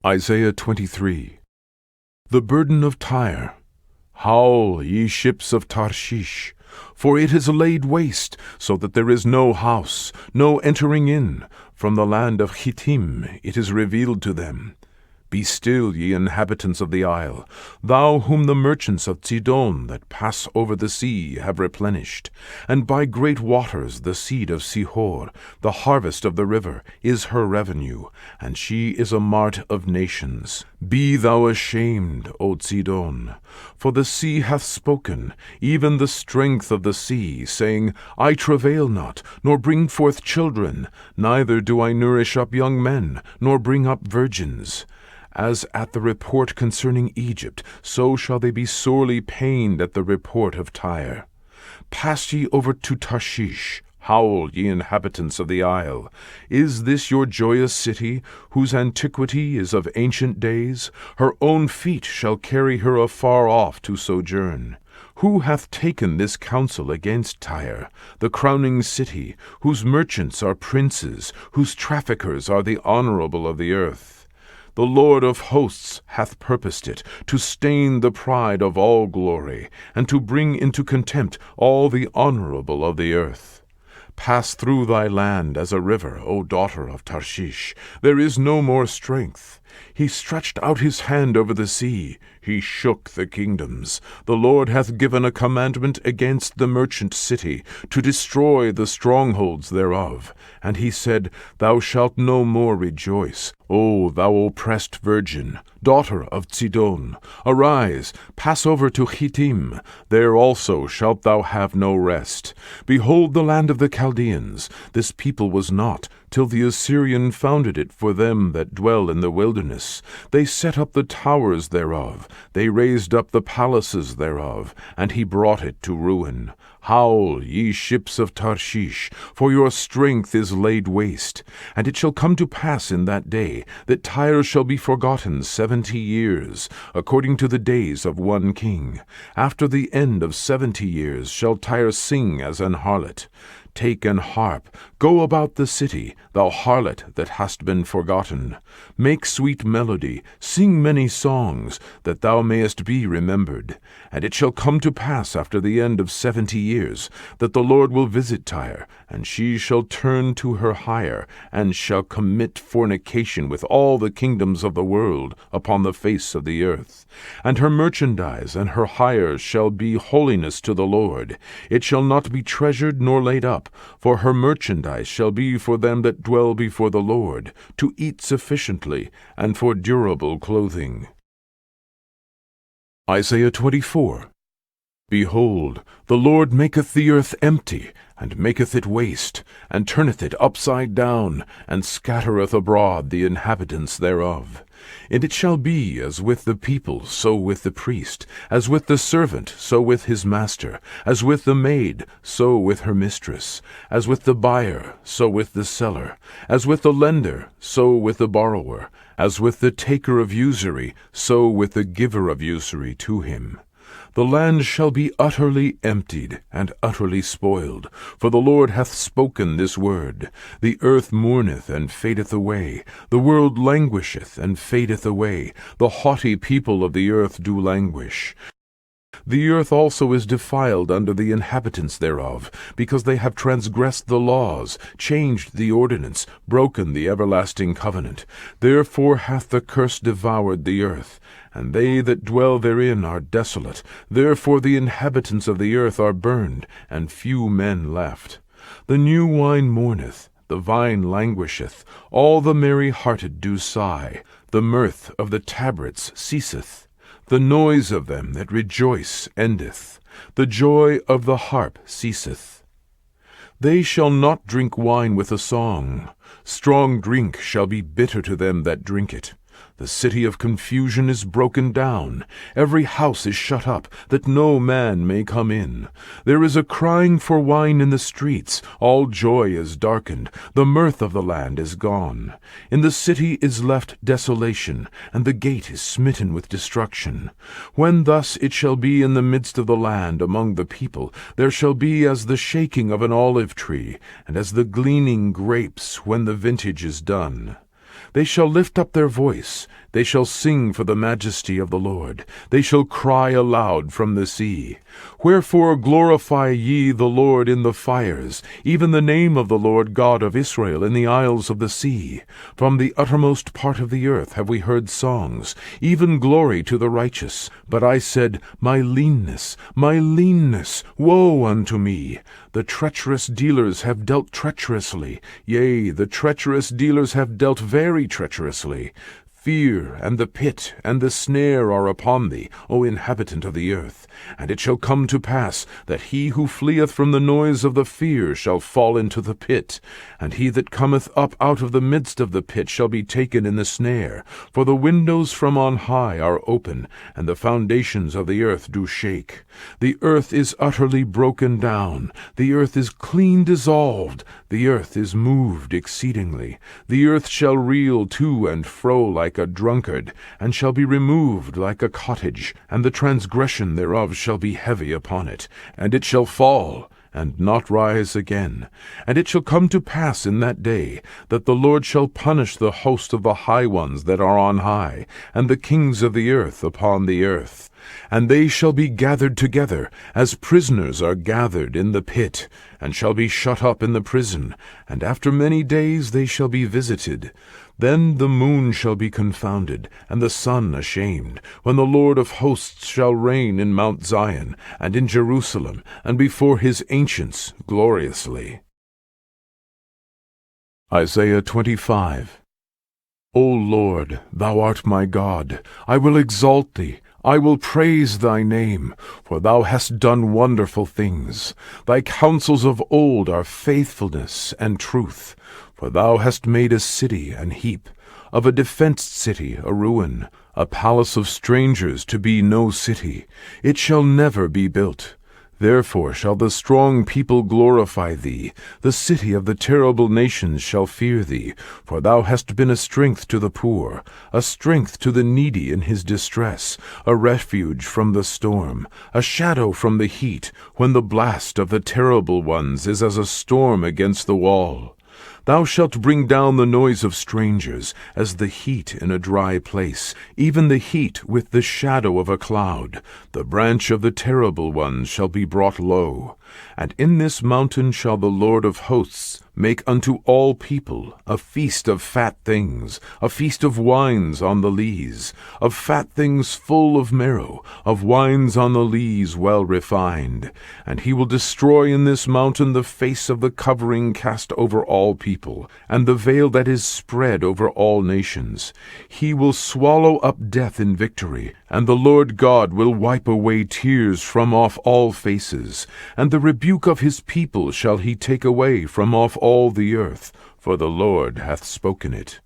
Isaiah 23. The burden of Tyre. Howl, ye ships of Tarshish, for it is laid waste, so that there is no house, no entering in. From the land of Chittim it is revealed to them. Be still, ye inhabitants of the isle, thou whom the merchants of Sidon that pass over the sea have replenished. And by great waters the seed of Sihor, the harvest of the river, is her revenue, and she is a mart of nations. Be thou ashamed, O Sidon, for the sea hath spoken, even the strength of the sea, saying, I travail not, nor bring forth children, neither do I nourish up young men, nor bring up virgins. As at the report concerning Egypt, so shall they be sorely pained at the report of Tyre. Pass ye over to Tarshish. Howl, ye inhabitants of the isle. Is this your joyous city, whose antiquity is of ancient days? Her own feet shall carry her afar off to sojourn. Who hath taken this counsel against Tyre, the crowning city, whose merchants are princes, whose traffickers are the honorable of the earth? The Lord of hosts hath purposed it, to stain the pride of all glory, and to bring into contempt all the honorable of the earth. Pass through thy land as a river, O daughter of Tarshish. There is no more strength. He stretched out his hand over the sea. He shook the kingdoms. The Lord hath given a commandment against the merchant city, to destroy the strongholds thereof. And he said, Thou shalt no more rejoice, O thou oppressed virgin, daughter of Sidon. Arise, pass over to Chittim. There also shalt thou have no rest. Behold the land of the Chaldeans. This people was not, till the Assyrian founded it for them that dwell in the wilderness. They set up the towers thereof. They raised up the palaces thereof, and he brought it to ruin. Howl, ye ships of Tarshish, for your strength is laid waste. And it shall come to pass in that day, that Tyre shall be forgotten 70 years, according to the days of one king. After the end of 70 years shall Tyre sing as an harlot. Take an harp, go about the city, thou harlot that hast been forgotten. Make sweet melody, sing many songs, that thou mayest be remembered. And it shall come to pass after the end of 70 years, that the Lord will visit Tyre, and she shall turn to her hire, and shall commit fornication with all the kingdoms of the world upon the face of the earth. And her merchandise and her hire shall be holiness to the Lord. It shall not be treasured nor laid up, for her merchandise shall be for them that dwell before the Lord, to eat sufficiently, and for durable clothing. Isaiah 24. Behold, the Lord maketh the earth empty, and maketh it waste, and turneth it upside down, and scattereth abroad the inhabitants thereof. And it shall be as with the people, so with the priest, as with the servant, so with his master, as with the maid, so with her mistress, as with the buyer, so with the seller, as with the lender, so with the borrower, as with the taker of usury, so with the giver of usury to him. The land shall be utterly emptied, and utterly spoiled, for the Lord hath spoken this word. The earth mourneth and fadeth away, the world languisheth and fadeth away, the haughty people of the earth do languish. The earth also is defiled under the inhabitants thereof, because they have transgressed the laws, changed the ordinance, broken the everlasting covenant. Therefore hath the curse devoured the earth, and they that dwell therein are desolate. Therefore the inhabitants of the earth are burned, and few men left. The new wine mourneth, the vine languisheth, all the merry-hearted do sigh, the mirth of the tabrets ceaseth. The noise of them that rejoice endeth, the joy of the harp ceaseth. They shall not drink wine with a song, strong drink shall be bitter to them that drink it. The city of confusion is broken down, every house is shut up, that no man may come in. There is a crying for wine in the streets, all joy is darkened, the mirth of the land is gone. In the city is left desolation, and the gate is smitten with destruction. When thus it shall be in the midst of the land among the people, there shall be as the shaking of an olive tree, and as the gleaning grapes when the vintage is done. They shall lift up their voice, They shall sing for the majesty of the Lord. They shall cry aloud from the sea. Wherefore glorify ye the Lord in the fires, even the name of the Lord God of Israel in the isles of the sea. From the uttermost part of the earth have we heard songs, even glory to the righteous. But I said, my leanness, woe unto me! The treacherous dealers have dealt treacherously, yea, the treacherous dealers have dealt very treacherously. Fear and the pit and the snare are upon thee, O inhabitant of the earth. And it shall come to pass that he who fleeth from the noise of the fear shall fall into the pit, and he that cometh up out of the midst of the pit shall be taken in the snare. For the windows from on high are open, and the foundations of the earth do shake. The earth is utterly broken down, the earth is clean dissolved, the earth is moved exceedingly. The earth shall reel to and fro like a drunkard, and shall be removed like a cottage, and the transgression thereof shall be heavy upon it, and it shall fall, and not rise again. And it shall come to pass in that day, that the Lord shall punish the host of the high ones that are on high, and the kings of the earth upon the earth. And they shall be gathered together, as prisoners are gathered in the pit, and shall be shut up in the prison, and after many days they shall be visited. Then the moon shall be confounded, and the sun ashamed, when the Lord of hosts shall reign in Mount Zion, and in Jerusalem, and before his ancients gloriously. Isaiah 25. O Lord, thou art my God, I will exalt thee, I will praise thy name, for thou hast done wonderful things. Thy counsels of old are faithfulness and truth. For thou hast made a city an heap, of a defenced city a ruin, a palace of strangers to be no city. It shall never be built. Therefore shall the strong people glorify thee. The city of the terrible nations shall fear thee. For thou hast been a strength to the poor, a strength to the needy in his distress, a refuge from the storm, a shadow from the heat, when the blast of the terrible ones is as a storm against the wall. Thou shalt bring down the noise of strangers, as the heat in a dry place, even the heat with the shadow of a cloud. The branch of the terrible ones shall be brought low. And in this mountain shall the Lord of hosts make unto all people a feast of fat things, a feast of wines on the lees, of fat things full of marrow, of wines on the lees well refined. And he will destroy in this mountain the face of the covering cast over all people, and the veil that is spread over all nations. He will swallow up death in victory, and the Lord God will wipe away tears from off all faces, and the rebuke of his people shall he take away from off all the earth, for the Lord hath spoken it.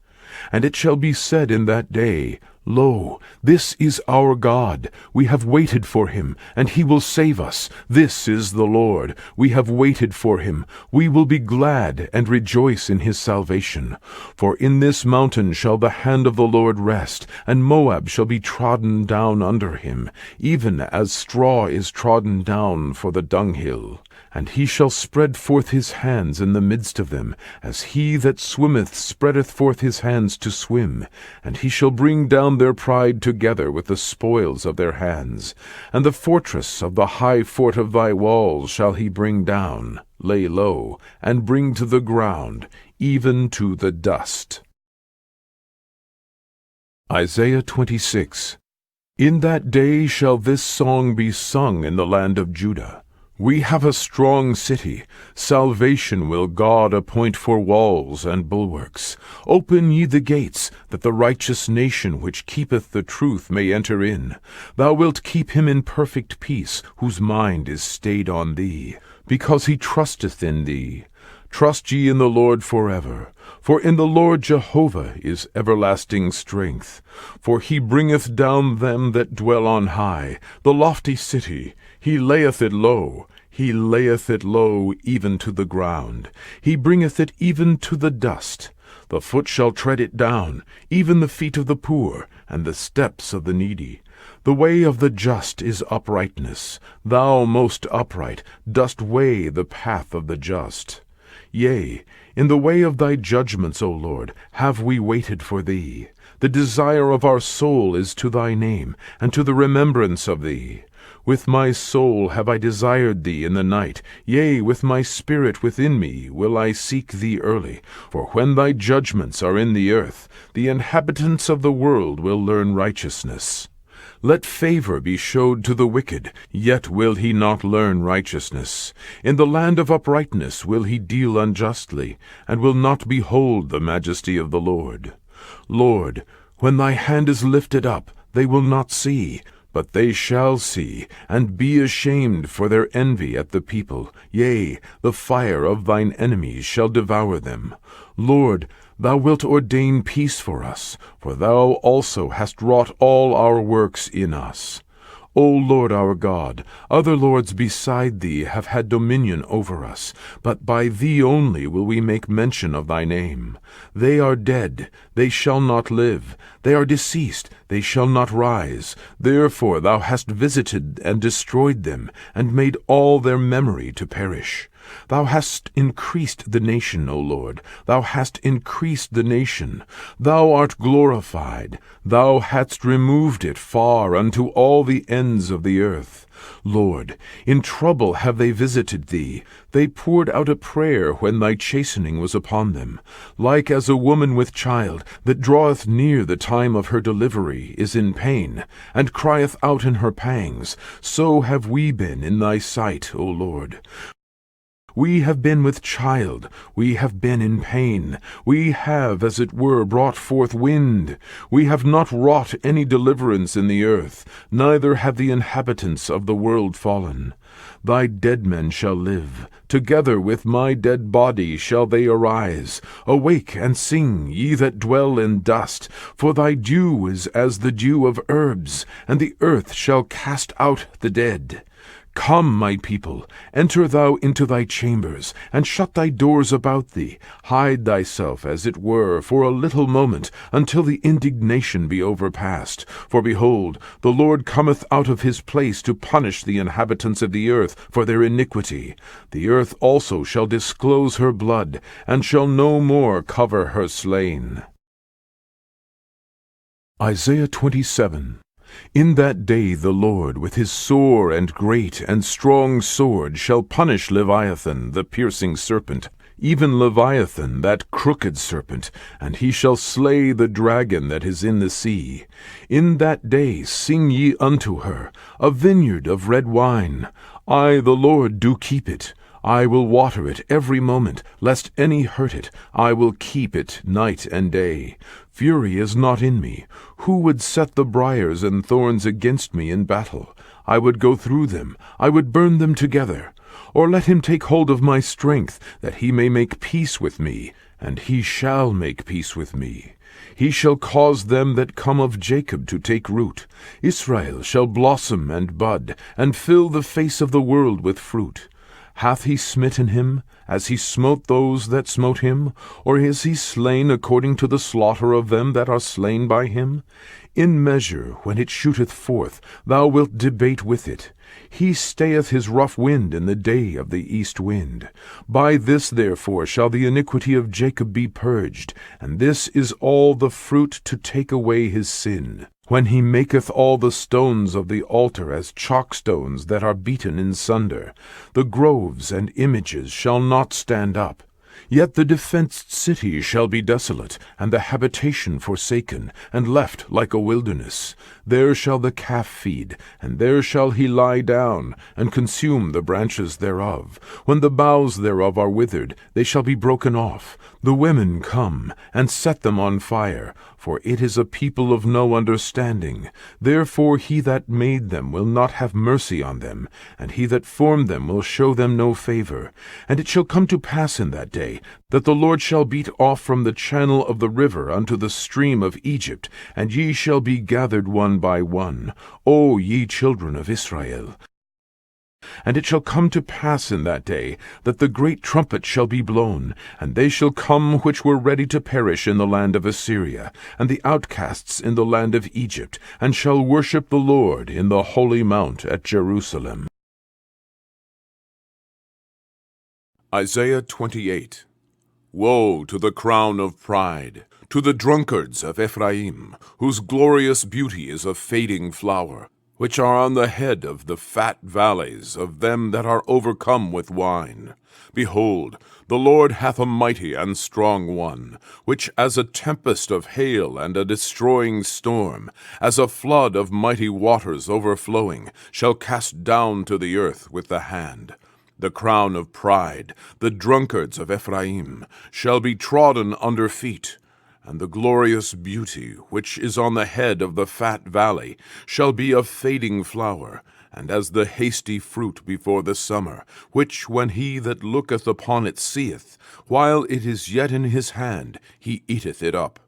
And it shall be said in that day, Lo, this is our God. We have waited for him, and he will save us. This is the Lord. We have waited for him. We will be glad and rejoice in his salvation. For in this mountain shall the hand of the Lord rest, and Moab shall be trodden down under him, even as straw is trodden down for the dunghill. And he shall spread forth his hands in the midst of them, as he that swimmeth spreadeth forth his hands to swim. And he shall bring down their pride together with the spoils of their hands. And the fortress of the high fort of thy walls shall he bring down, lay low, and bring to the ground, even to the dust. Isaiah 26. In that day shall this song be sung in the land of Judah. We have a strong city. Salvation will God appoint for walls and bulwarks. Open ye the gates, that the righteous nation which keepeth the truth may enter in. Thou wilt keep him in perfect peace, whose mind is stayed on thee, because he trusteth in thee. Trust ye in the Lord forever. For in the Lord Jehovah is everlasting strength. For he bringeth down them that dwell on high, the lofty city. He layeth it low. He layeth it low even to the ground. He bringeth it even to the dust. The foot shall tread it down, even the feet of the poor, and the steps of the needy. The way of the just is uprightness. Thou, most upright, dost weigh the path of the just. Yea, in the way of thy judgments, O Lord, have we waited for thee. The desire of our soul is to thy name, and to the remembrance of thee. With my soul have I desired thee in the night, yea, with my spirit within me will I seek thee early. For when thy judgments are in the earth, the inhabitants of the world will learn righteousness. Let favor be showed to the wicked, yet will he not learn righteousness. In the land of uprightness will he deal unjustly, and will not behold the majesty of the Lord. Lord, when thy hand is lifted up, they will not see, but they shall see, and be ashamed for their envy at the people. Yea, the fire of thine enemies shall devour them. Lord, thou wilt ordain peace for us, for thou also hast wrought all our works in us. O Lord our God, other lords beside thee have had dominion over us, but by thee only will we make mention of thy name. They are dead, they shall not live. They are deceased, they shall not rise. Therefore thou hast visited and destroyed them, and made all their memory to perish. Thou hast increased the nation, O Lord, thou hast increased the nation. Thou art glorified, thou hadst removed it far unto all the ends of the earth. Lord, in trouble have they visited thee. They poured out a prayer when thy chastening was upon them. Like as a woman with child, that draweth near the time of her delivery, is in pain, and crieth out in her pangs, so have we been in thy sight, O Lord. We have been with child, we have been in pain, we have, as it were, brought forth wind. We have not wrought any deliverance in the earth, neither have the inhabitants of the world fallen. Thy dead men shall live, together with my dead body shall they arise. Awake and sing, ye that dwell in dust, for thy dew is as the dew of herbs, and the earth shall cast out the dead. Come, my people, enter thou into thy chambers, and shut thy doors about thee. Hide thyself, as it were, for a little moment, until the indignation be overpast. For behold, the Lord cometh out of his place to punish the inhabitants of the earth for their iniquity. The earth also shall disclose her blood, and shall no more cover her slain. Isaiah 27. In that day the Lord with his sore and great and strong sword shall punish Leviathan, the piercing serpent, even Leviathan, that crooked serpent, and he shall slay the dragon that is in the sea. In that day sing ye unto her, a vineyard of red wine. I, the Lord, do keep it. I will water it every moment, lest any hurt it. I will keep it night and day. Fury is not in me. Who would set the briars and thorns against me in battle? I would go through them. I would burn them together. Or let him take hold of my strength, that he may make peace with me, and he shall make peace with me. He shall cause them that come of Jacob to take root. Israel shall blossom and bud, and fill the face of the world with fruit. Hath he smitten him, as he smote those that smote him? Or is he slain according to the slaughter of them that are slain by him? In measure, when it shooteth forth, thou wilt debate with it. He stayeth his rough wind in the day of the east wind. By this therefore shall the iniquity of Jacob be purged, and this is all the fruit to take away his sin. When he maketh all the stones of the altar as chalkstones that are beaten in sunder, the groves and images shall not stand up. Yet the defenced city shall be desolate, and the habitation forsaken, and left like a wilderness. There shall the calf feed, and there shall he lie down, and consume the branches thereof. When the boughs thereof are withered, they shall be broken off. The women come, and set them on fire, for it is a people of no understanding. Therefore he that made them will not have mercy on them, and he that formed them will show them no favor. And it shall come to pass in that day, that the Lord shall beat off from the channel of the river unto the stream of Egypt, and ye shall be gathered one by one, O ye children of Israel. And it shall come to pass in that day, that the great trumpet shall be blown, and they shall come which were ready to perish in the land of Assyria, and the outcasts in the land of Egypt, and shall worship the Lord in the holy mount at Jerusalem. Isaiah 28. Woe to the crown of pride, to the drunkards of Ephraim, whose glorious beauty is a fading flower, which are on the head of the fat valleys of them that are overcome with wine. Behold, the Lord hath a mighty and strong one, which as a tempest of hail and a destroying storm, as a flood of mighty waters overflowing, shall cast down to the earth with the hand. The crown of pride, the drunkards of Ephraim, shall be trodden under feet, and the glorious beauty which is on the head of the fat valley shall be a fading flower, and as the hasty fruit before the summer, which when he that looketh upon it seeth, while it is yet in his hand, he eateth it up.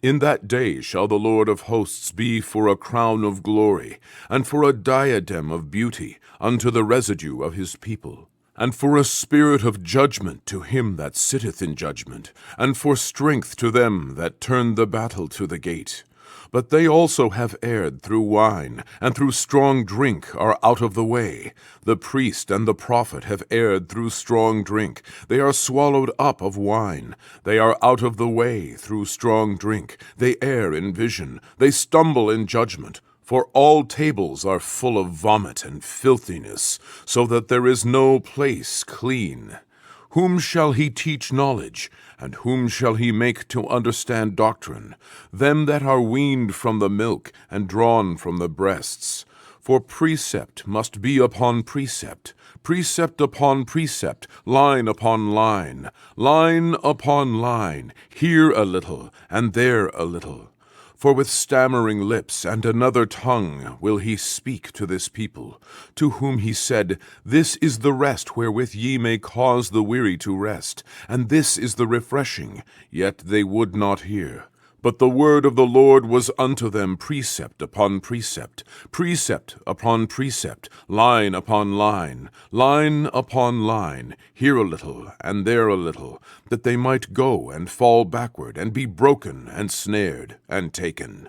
In that day shall the Lord of hosts be for a crown of glory, and for a diadem of beauty unto the residue of his people, and for a spirit of judgment to him that sitteth in judgment, and for strength to them that turn the battle to the gate. But they also have erred through wine, and through strong drink are out of the way. The priest and the prophet have erred through strong drink. They are swallowed up of wine. They are out of the way through strong drink. They err in vision. They stumble in judgment. For all tables are full of vomit and filthiness, so that there is no place clean. Whom shall he teach knowledge, and whom shall he make to understand doctrine? Them that are weaned from the milk, and drawn from the breasts. For precept must be upon precept, precept upon precept, line upon line, line upon line, here a little, and there a little. For with stammering lips and another tongue will he speak to this people, to whom he said, This is the rest wherewith ye may cause the weary to rest, and this is the refreshing. Yet they would not hear. But the word of the Lord was unto them precept upon precept, precept upon precept, line upon line, line upon line, here a little, and there a little, that they might go and fall backward, and be broken, and snared, and taken.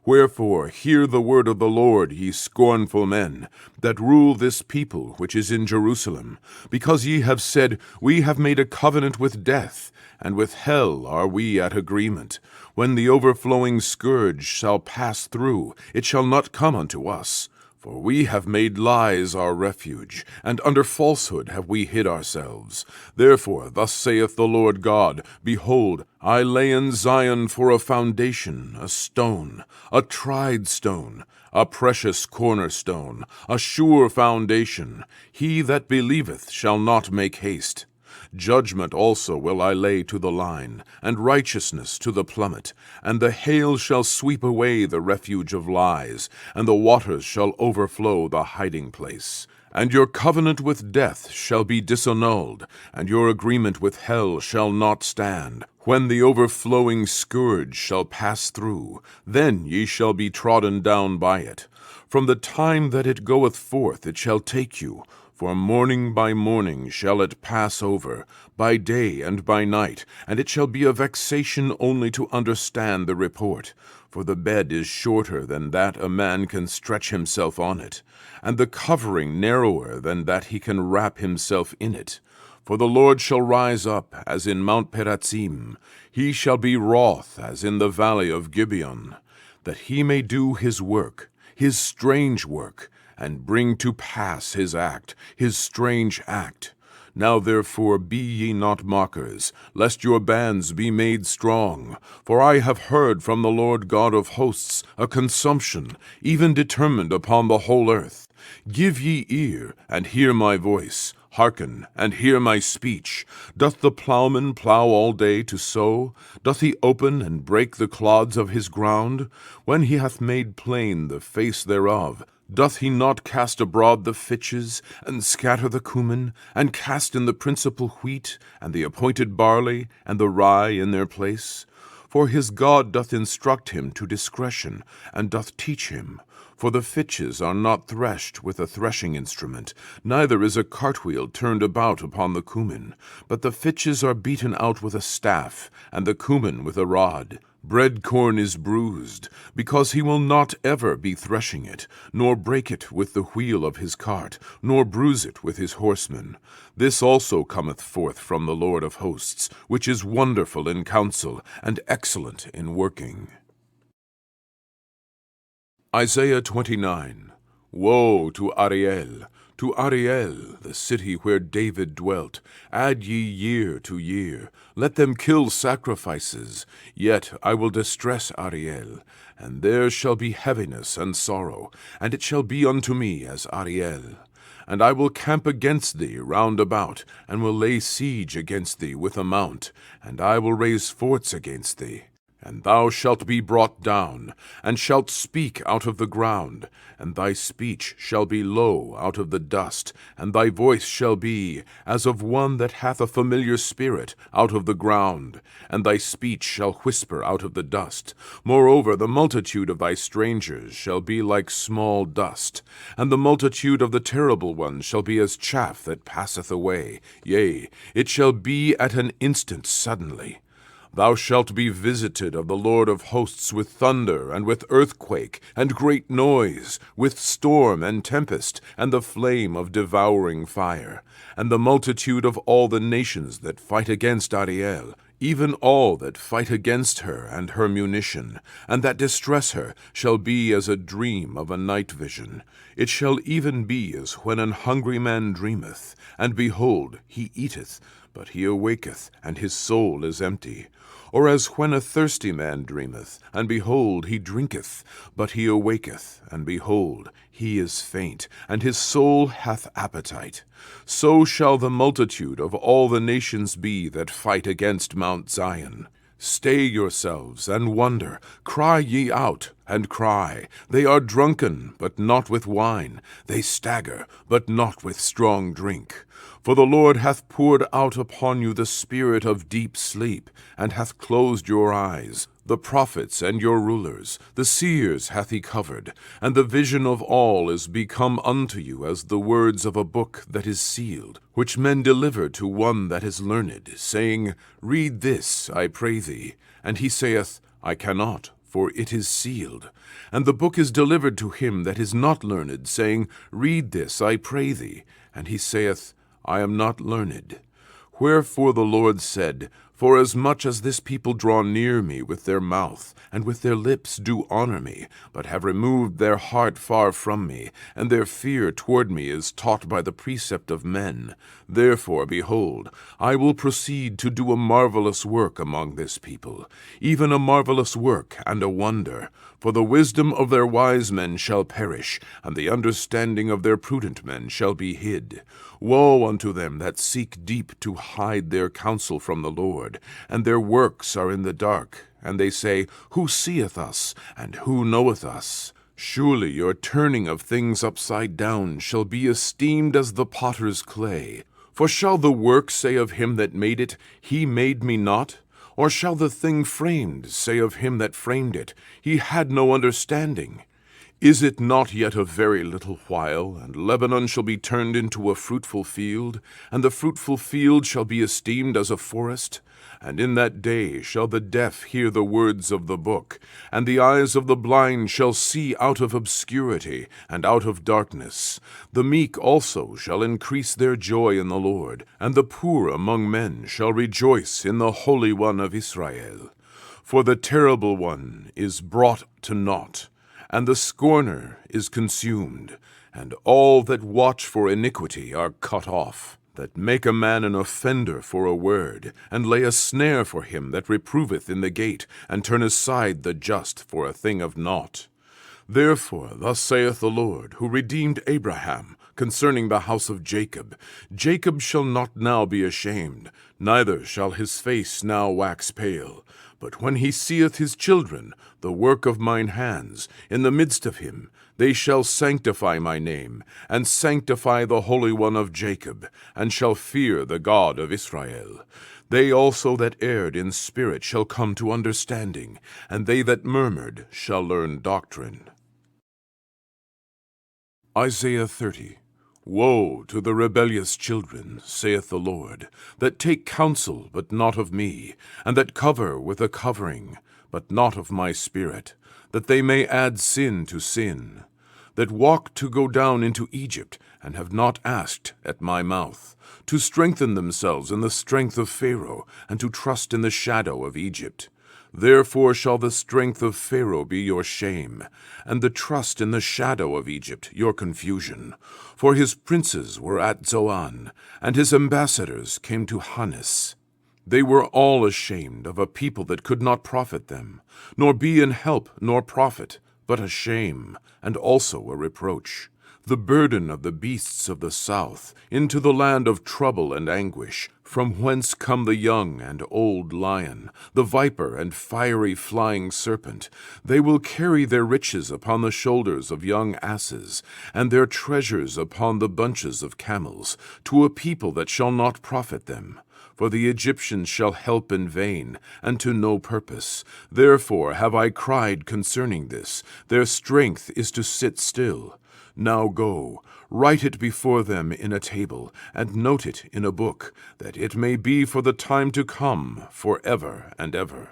Wherefore hear the word of the Lord, ye scornful men, that rule this people which is in Jerusalem, because ye have said, We have made a covenant with death, and with hell are we at agreement. When the overflowing scourge shall pass through, it shall not come unto us. For we have made lies our refuge, and under falsehood have we hid ourselves. Therefore thus saith the Lord God, Behold, I lay in Zion for a foundation, a stone, a tried stone, a precious cornerstone, a sure foundation. He that believeth shall not make haste. Judgment also will I lay to the line, and righteousness to the plummet, and the hail shall sweep away the refuge of lies, and the waters shall overflow the hiding place. And your covenant with death shall be disannulled, and your agreement with hell shall not stand. When the overflowing scourge shall pass through, then ye shall be trodden down by it. From the time that it goeth forth it shall take you, for morning by morning shall it pass over, by day and by night, and it shall be a vexation only to understand the report. For the bed is shorter than that a man can stretch himself on it, and the covering narrower than that he can wrap himself in it. For the Lord shall rise up as in Mount Perazim, he shall be wroth as in the valley of Gibeon, that he may do his work, his strange work, and bring to pass his act, his strange act. Now therefore be ye not mockers, lest your bands be made strong. For I have heard from the Lord God of hosts a consumption, even determined upon the whole earth. Give ye ear, and hear my voice. Hearken, and hear my speech. Doth the plowman plow all day to sow? Doth he open and break the clods of his ground? When he hath made plain the face thereof, doth he not cast abroad the fitches, and scatter the cummin, and cast in the principal wheat, and the appointed barley, and the rye in their place? For his God doth instruct him to discretion, and doth teach him. For the fitches are not threshed with a threshing instrument, neither is a cartwheel turned about upon the cummin, but the fitches are beaten out with a staff, and the cummin with a rod. Bread corn is bruised, because he will not ever be threshing it, nor break it with the wheel of his cart, nor bruise it with his horsemen. This also cometh forth from the Lord of hosts, which is wonderful in counsel, and excellent in working. Isaiah 29. Woe to Ariel, the city where David dwelt! Add ye year to year. Let them kill sacrifices. Yet I will distress Ariel, and there shall be heaviness and sorrow, and it shall be unto me as Ariel. And I will camp against thee round about, and will lay siege against thee with a mount, and I will raise forts against thee. And thou shalt be brought down, and shalt speak out of the ground, and thy speech shall be low out of the dust, and thy voice shall be as of one that hath a familiar spirit out of the ground, and thy speech shall whisper out of the dust. Moreover, the multitude of thy strangers shall be like small dust, and the multitude of the terrible ones shall be as chaff that passeth away. Yea, it shall be at an instant suddenly. Thou shalt be visited of the Lord of hosts with thunder, and with earthquake, and great noise, with storm and tempest, and the flame of devouring fire. And the multitude of all the nations that fight against Ariel, even all that fight against her and her munition, and that distress her, shall be as a dream of a night vision. It shall even be as when an hungry man dreameth, and behold, he eateth, but he awaketh, and his soul is empty. Or as when a thirsty man dreameth, and behold, he drinketh, but he awaketh, and behold, he is faint, and his soul hath appetite. So shall the multitude of all the nations be that fight against Mount Zion. Stay yourselves, and wonder. Cry ye out, and cry. They are drunken, but not with wine. They stagger, but not with strong drink. For the Lord hath poured out upon you the spirit of deep sleep, and hath closed your eyes. The prophets and your rulers, the seers hath he covered, and the vision of all is become unto you as the words of a book that is sealed, which men deliver to one that is learned, saying, Read this, I pray thee. And he saith, I cannot, for it is sealed. And the book is delivered to him that is not learned, saying, Read this, I pray thee. And he saith, I am not learned. Wherefore the Lord said, Forasmuch as this people draw near me with their mouth, and with their lips do honor me, but have removed their heart far from me, and their fear toward me is taught by the precept of men. Therefore, behold, I will proceed to do a marvelous work among this people, even a marvelous work and a wonder. For the wisdom of their wise men shall perish, and the understanding of their prudent men shall be hid. Woe unto them that seek deep to hide their counsel from the Lord, and their works are in the dark, and they say, Who seeth us, and who knoweth us? Surely your turning of things upside down shall be esteemed as the potter's clay. For shall the work say of him that made it, He made me not? Or shall the thing framed say of him that framed it, He had no understanding? Is it not yet a very little while, and Lebanon shall be turned into a fruitful field, and the fruitful field shall be esteemed as a forest? And in that day shall the deaf hear the words of the book, and the eyes of the blind shall see out of obscurity, and out of darkness. The meek also shall increase their joy in the Lord, and the poor among men shall rejoice in the Holy One of Israel. For the terrible one is brought to naught, and the scorner is consumed, and all that watch for iniquity are cut off, that make a man an offender for a word, and lay a snare for him that reproveth in the gate, and turn aside the just for a thing of naught. Therefore thus saith the Lord, who redeemed Abraham, concerning the house of Jacob, Jacob shall not now be ashamed, neither shall his face now wax pale. But when he seeth his children, the work of mine hands, in the midst of him, they shall sanctify my name, and sanctify the Holy One of Jacob, and shall fear the God of Israel. They also that erred in spirit shall come to understanding, and they that murmured shall learn doctrine. Isaiah 30. Woe to the rebellious children, saith the Lord, that take counsel, but not of me, and that cover with a covering, but not of my spirit, that they may add sin to sin, that walk to go down into Egypt, and have not asked at my mouth, to strengthen themselves in the strength of Pharaoh, and to trust in the shadow of Egypt. Therefore shall the strength of Pharaoh be your shame, and the trust in the shadow of Egypt your confusion. For his princes were at Zoan, and his ambassadors came to Hanes. They were all ashamed of a people that could not profit them, nor be an help nor profit, but a shame, and also a reproach. The burden of the beasts of the south, into the land of trouble and anguish, from whence come the young and old lion, the viper and fiery flying serpent. They will carry their riches upon the shoulders of young asses, and their treasures upon the bunches of camels, to a people that shall not profit them. For the Egyptians shall help in vain, and to no purpose. Therefore have I cried concerning this, their strength is to sit still. Now go, write it before them in a table, and note it in a book, that it may be for the time to come, for ever and ever.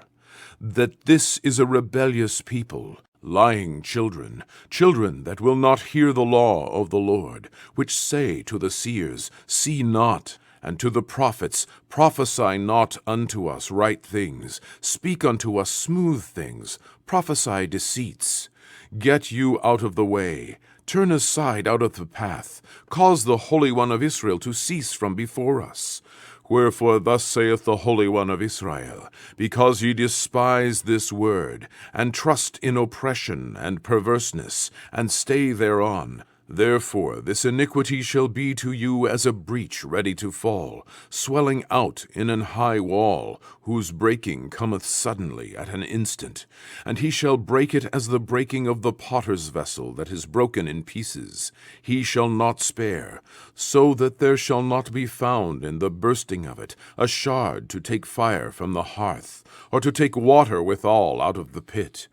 That this is a rebellious people, lying children, children that will not hear the law of the Lord, which say to the seers, See not, and to the prophets, Prophesy not unto us right things, speak unto us smooth things, prophesy deceits. Get you out of the way, turn aside out of the path, cause the Holy One of Israel to cease from before us. Wherefore thus saith the Holy One of Israel, Because ye despise this word, and trust in oppression and perverseness, and stay thereon, therefore this iniquity shall be to you as a breach ready to fall, swelling out in an high wall, whose breaking cometh suddenly at an instant. And he shall break it as the breaking of the potter's vessel that is broken in pieces. He shall not spare, so that there shall not be found in the bursting of it a shard to take fire from the hearth, or to take water withal out of the pit.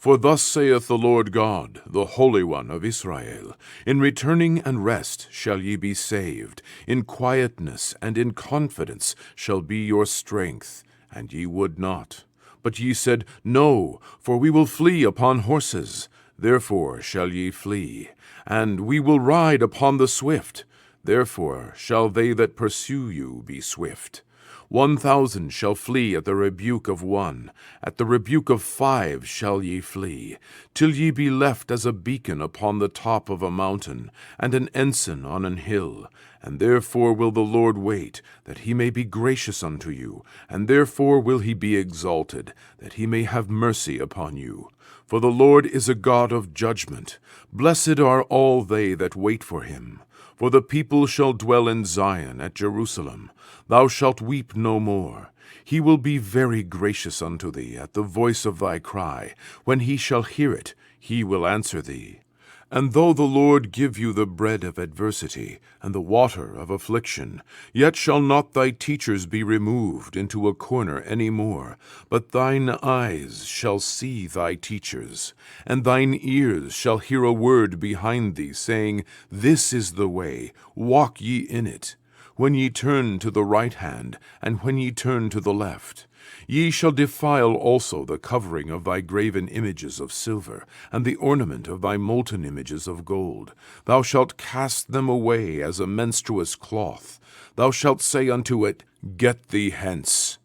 For thus saith the Lord God, the Holy One of Israel, In returning and rest shall ye be saved, in quietness and in confidence shall be your strength, and ye would not. But ye said, No, for we will flee upon horses. Therefore shall ye flee, and we will ride upon the swift. Therefore shall they that pursue you be swift. 1,000 shall flee at the rebuke of one, at the rebuke of 5 shall ye flee, till ye be left as a beacon upon the top of a mountain, and an ensign on an hill. And therefore will the Lord wait, that he may be gracious unto you, and therefore will he be exalted, that he may have mercy upon you. For the Lord is a God of judgment. Blessed are all they that wait for him. For the people shall dwell in Zion at Jerusalem. Thou shalt weep no more. He will be very gracious unto thee at the voice of thy cry. When he shall hear it, he will answer thee. And though the Lord give you the bread of adversity, and the water of affliction, yet shall not thy teachers be removed into a corner any more, but thine eyes shall see thy teachers, and thine ears shall hear a word behind thee, saying, This is the way, walk ye in it. When ye turn to the right hand, and when ye turn to the left. Ye shall defile also the covering of thy graven images of silver, and the ornament of thy molten images of gold. Thou shalt cast them away as a menstruous cloth. Thou shalt say unto it, Get thee hence.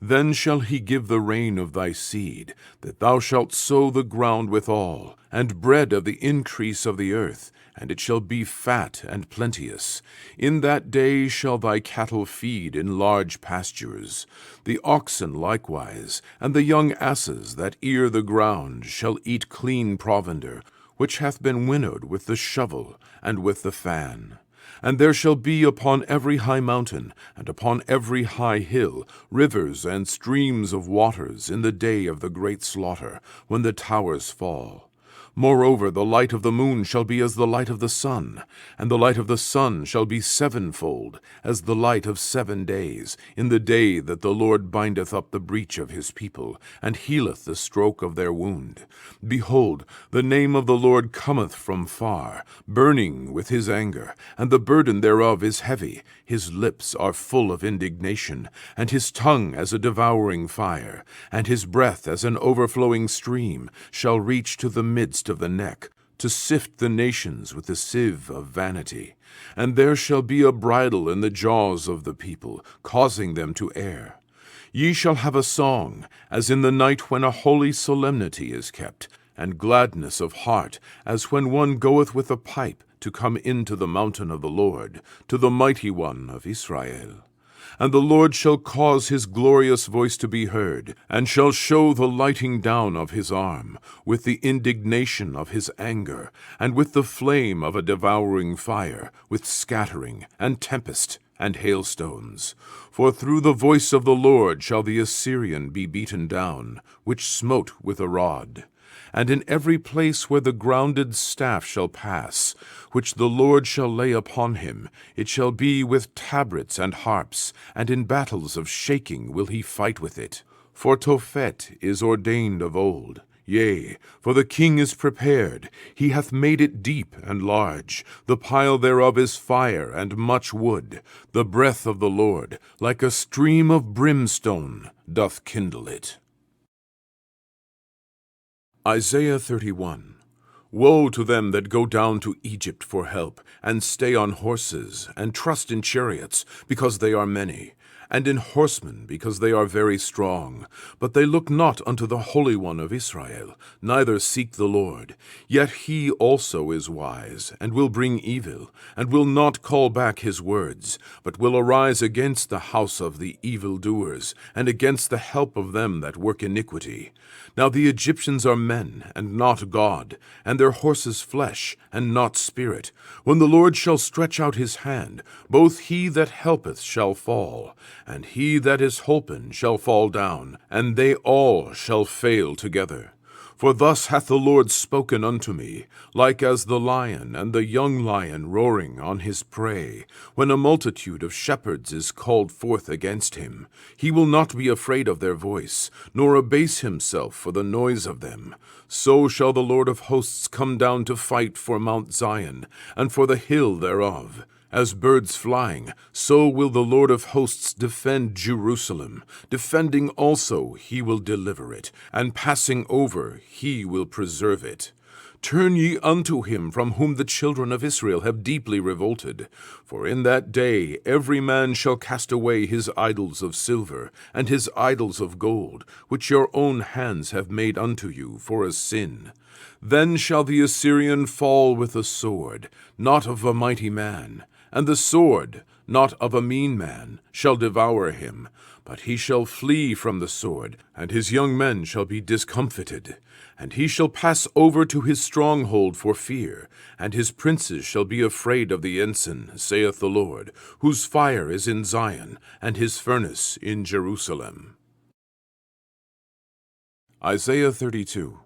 Then shall he give the rain of thy seed, that thou shalt sow the ground withal, and bread of the increase of the earth, and it shall be fat and plenteous. In that day shall thy cattle feed in large pastures. The oxen likewise, and the young asses that ear the ground, shall eat clean provender, which hath been winnowed with the shovel and with the fan. And there shall be upon every high mountain, and upon every high hill, rivers and streams of waters in the day of the great slaughter, when the towers fall. Moreover, the light of the moon shall be as the light of the sun, and the light of the sun shall be sevenfold, as the light of 7 days, in the day that the Lord bindeth up the breach of his people, and healeth the stroke of their wound. Behold, the name of the Lord cometh from far, burning with his anger, and the burden thereof is heavy. His lips are full of indignation, and his tongue as a devouring fire, and his breath as an overflowing stream shall reach to the midst of the neck, to sift the nations with the sieve of vanity. And there shall be a bridle in the jaws of the people, causing them to err. Ye shall have a song, as in the night when a holy solemnity is kept, and gladness of heart, as when one goeth with a pipe to come into the mountain of the Lord, to the mighty one of Israel. And the Lord shall cause his glorious voice to be heard, and shall show the lighting down of his arm, with the indignation of his anger, and with the flame of a devouring fire, with scattering, and tempest, and hailstones. For through the voice of the Lord shall the Assyrian be beaten down, which smote with a rod. And in every place where the grounded staff shall pass, which the Lord shall lay upon him, it shall be with tabrets and harps, and in battles of shaking will he fight with it. For Tophet is ordained of old. Yea, for the king is prepared. He hath made it deep and large. The pile thereof is fire and much wood. The breath of the Lord, like a stream of brimstone, doth kindle it. Isaiah 31. Woe to them that go down to Egypt for help, and stay on horses, and trust in chariots, because they are many, and in horsemen, because they are very strong. But they look not unto the Holy One of Israel, neither seek the Lord. Yet he also is wise, and will bring evil, and will not call back his words, but will arise against the house of the evildoers, and against the help of them that work iniquity. Now the Egyptians are men, and not God, and their horses flesh, and not spirit. When the Lord shall stretch out his hand, both he that helpeth shall fall, and he that is holpen shall fall down, and they all shall fail together. For thus hath the Lord spoken unto me, like as the lion and the young lion roaring on his prey, when a multitude of shepherds is called forth against him. He will not be afraid of their voice, nor abase himself for the noise of them. So shall the Lord of hosts come down to fight for Mount Zion, and for the hill thereof. As birds flying, so will the Lord of hosts defend Jerusalem. Defending also he will deliver it, and passing over he will preserve it. Turn ye unto him from whom the children of Israel have deeply revolted. For in that day every man shall cast away his idols of silver, and his idols of gold, which your own hands have made unto you for a sin. Then shall the Assyrian fall with a sword, not of a mighty man, and the sword, not of a mean man, shall devour him. But he shall flee from the sword, and his young men shall be discomfited. And he shall pass over to his stronghold for fear, and his princes shall be afraid of the ensign, saith the Lord, whose fire is in Zion, and his furnace in Jerusalem. Isaiah 32.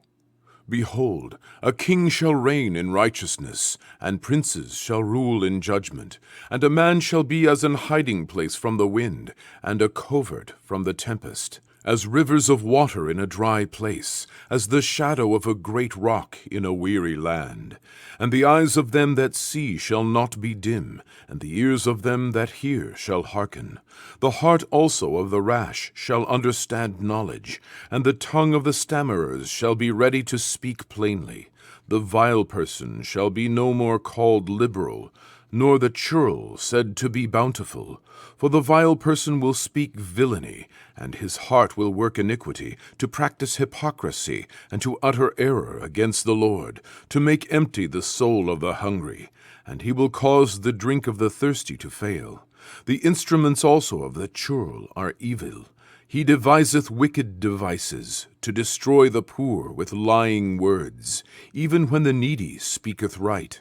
Behold, a king shall reign in righteousness, and princes shall rule in judgment. And a man shall be as an hiding place from the wind, and a covert from the tempest, as rivers of water in a dry place, as the shadow of a great rock in a weary land. And the eyes of them that see shall not be dim, and the ears of them that hear shall hearken. The heart also of the rash shall understand knowledge, and the tongue of the stammerers shall be ready to speak plainly. The vile person shall be no more called liberal, nor the churl said to be bountiful. For the vile person will speak villany, and his heart will work iniquity, to practise hypocrisy, and to utter error against the Lord, to make empty the soul of the hungry. And he will cause the drink of the thirsty to fail. The instruments also of the churl are evil. He deviseth wicked devices, to destroy the poor with lying words, even when the needy speaketh right.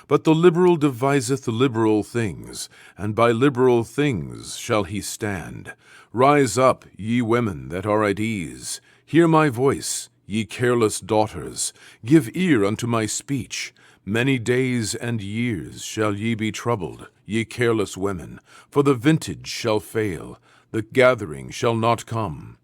But the liberal deviseth liberal things, and by liberal things shall he stand. Rise up, ye women that are at ease. Hear my voice, ye careless daughters, give ear unto my speech. Many days and years shall ye be troubled, ye careless women, for the vintage shall fail, the gathering shall not come.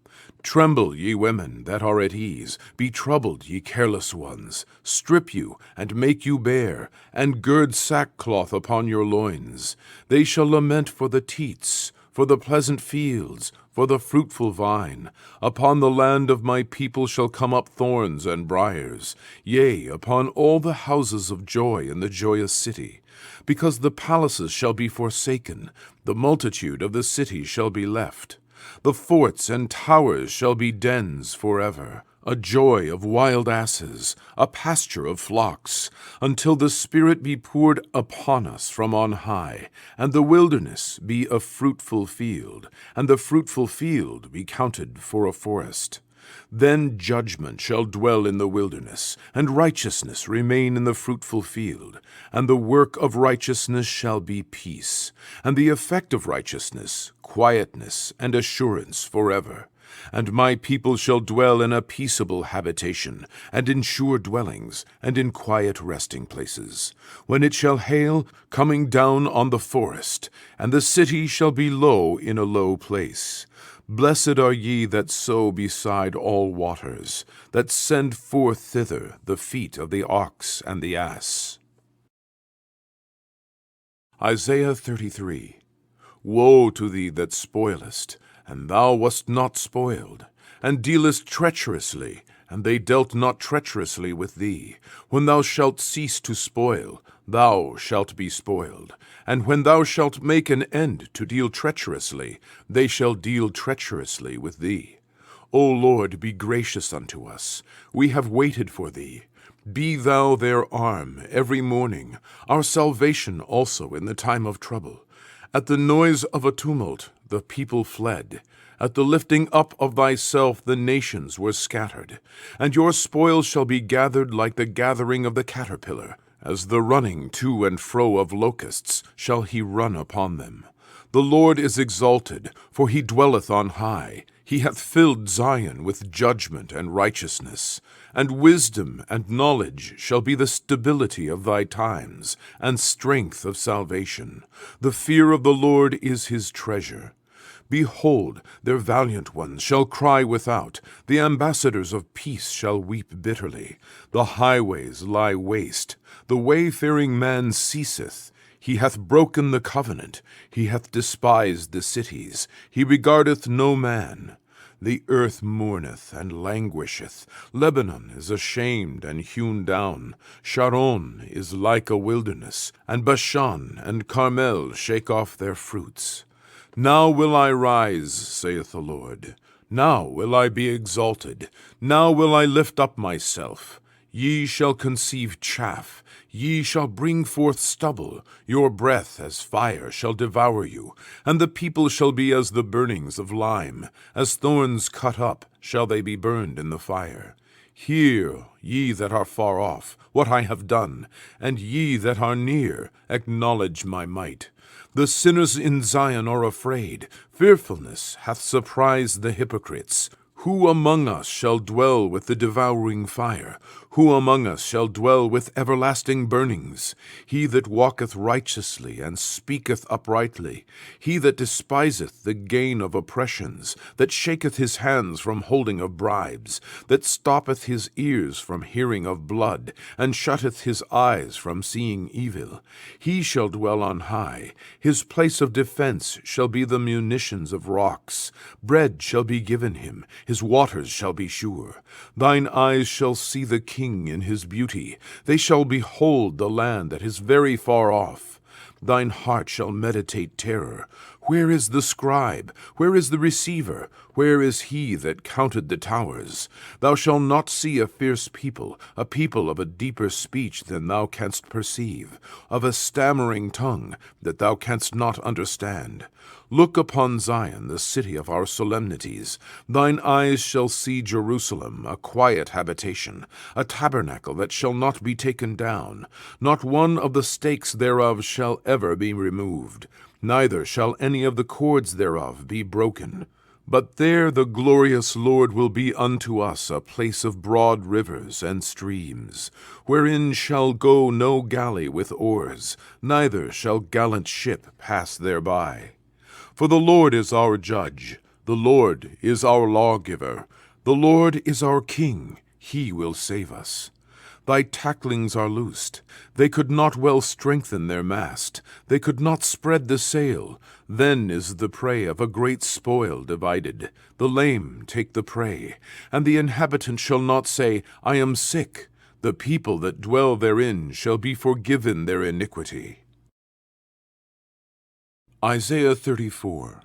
Tremble, ye women that are at ease, be troubled, ye careless ones. Strip you, and make you bare, and gird sackcloth upon your loins. They shall lament for the teats, for the pleasant fields, for the fruitful vine. Upon the land of my people shall come up thorns and briers, yea, upon all the houses of joy in the joyous city. Because the palaces shall be forsaken, the multitude of the cities shall be left. The forts and towers shall be dens forever, a joy of wild asses, a pasture of flocks, until the Spirit be poured upon us from on high, and the wilderness be a fruitful field, and the fruitful field be counted for a forest. Then judgment shall dwell in the wilderness, and righteousness remain in the fruitful field, and the work of righteousness shall be peace, and the effect of righteousness, quietness and assurance forever. And my people shall dwell in a peaceable habitation, and in sure dwellings, and in quiet resting places. When it shall hail, coming down on the forest, and the city shall be low in a low place. Blessed are ye that sow beside all waters, that send forth thither the feet of the ox and the ass. Isaiah 33. Woe to thee that spoilest, and thou wast not spoiled, and dealest treacherously, and they dealt not treacherously with thee. When thou shalt cease to spoil, thou shalt be spoiled. And when thou shalt make an end to deal treacherously, they shall deal treacherously with thee. O Lord, be gracious unto us. We have waited for thee. Be thou their arm every morning, our salvation also in the time of trouble. At the noise of a tumult the people fled. At the lifting up of thyself the nations were scattered. And your spoil shall be gathered like the gathering of the caterpillar. As the running to and fro of locusts shall he run upon them. The Lord is exalted, for he dwelleth on high. He hath filled Zion with judgment and righteousness. And wisdom and knowledge shall be the stability of thy times, and strength of salvation. The fear of the Lord is his treasure. Behold, their valiant ones shall cry without, the ambassadors of peace shall weep bitterly. The highways lie waste, the wayfaring man ceaseth. He hath broken the covenant, he hath despised the cities, he regardeth no man. The earth mourneth and languisheth, Lebanon is ashamed and hewn down, Sharon is like a wilderness, and Bashan and Carmel shake off their fruits. Now will I rise, saith the Lord. Now will I be exalted. Now will I lift up myself. Ye shall conceive chaff. Ye shall bring forth stubble. Your breath as fire shall devour you. And the people shall be as the burnings of lime. As thorns cut up shall they be burned in the fire. Hear, ye that are far off, what I have done, and ye that are near, acknowledge my might. The sinners in Zion are afraid. Fearfulness hath surprised the hypocrites. Who among us shall dwell with the devouring fire? Who among us shall dwell with everlasting burnings? He that walketh righteously and speaketh uprightly, he that despiseth the gain of oppressions, that shaketh his hands from holding of bribes, that stoppeth his ears from hearing of blood, and shutteth his eyes from seeing evil. He shall dwell on high. His place of defense shall be the munitions of rocks. Bread shall be given him. His waters shall be sure. Thine eyes shall see the king in his beauty. They shall behold the land that is very far off. Thine heart shall meditate terror. Where is the scribe? Where is the receiver? Where is he that counted the towers? Thou shalt not see a fierce people, a people of a deeper speech than thou canst perceive, of a stammering tongue that thou canst not understand. Look upon Zion, the city of our solemnities. Thine eyes shall see Jerusalem, a quiet habitation, a tabernacle that shall not be taken down. Not one of the stakes thereof shall ever be removed, neither shall any of the cords thereof be broken. But there the glorious Lord will be unto us a place of broad rivers and streams, wherein shall go no galley with oars, neither shall gallant ship pass thereby. For the Lord is our judge, the Lord is our lawgiver, the Lord is our king, he will save us. Thy tacklings are loosed. They could not well strengthen their mast. They could not spread the sail. Then is the prey of a great spoil divided. The lame take the prey. And the inhabitant shall not say, I am sick. The people that dwell therein shall be forgiven their iniquity. Isaiah 34.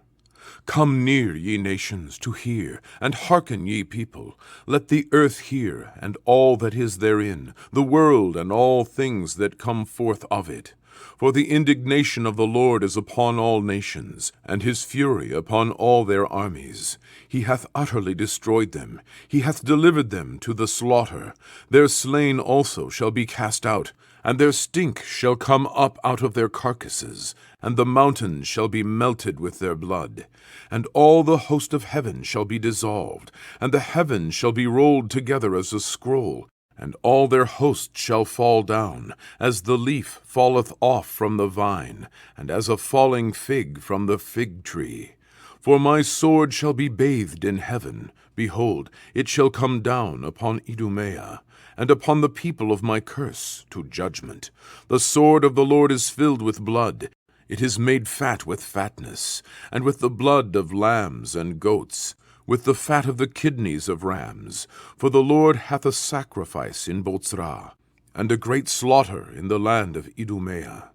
Come near, ye nations, to hear, and hearken, ye people. Let the earth hear, and all that is therein, the world and all things that come forth of it. For the indignation of the Lord is upon all nations, and his fury upon all their armies. He hath utterly destroyed them. He hath delivered them to the slaughter. Their slain also shall be cast out, and their stink shall come up out of their carcasses, and the mountains shall be melted with their blood. And all the host of heaven shall be dissolved, and the heavens shall be rolled together as a scroll, and all their hosts shall fall down, as the leaf falleth off from the vine, and as a falling fig from the fig tree. For my sword shall be bathed in heaven. Behold, it shall come down upon Idumea, and upon the people of my curse, to judgment. The sword of the Lord is filled with blood. It is made fat with fatness, and with the blood of lambs and goats, with the fat of the kidneys of rams. For the Lord hath a sacrifice in Bozrah, and a great slaughter in the land of Idumea.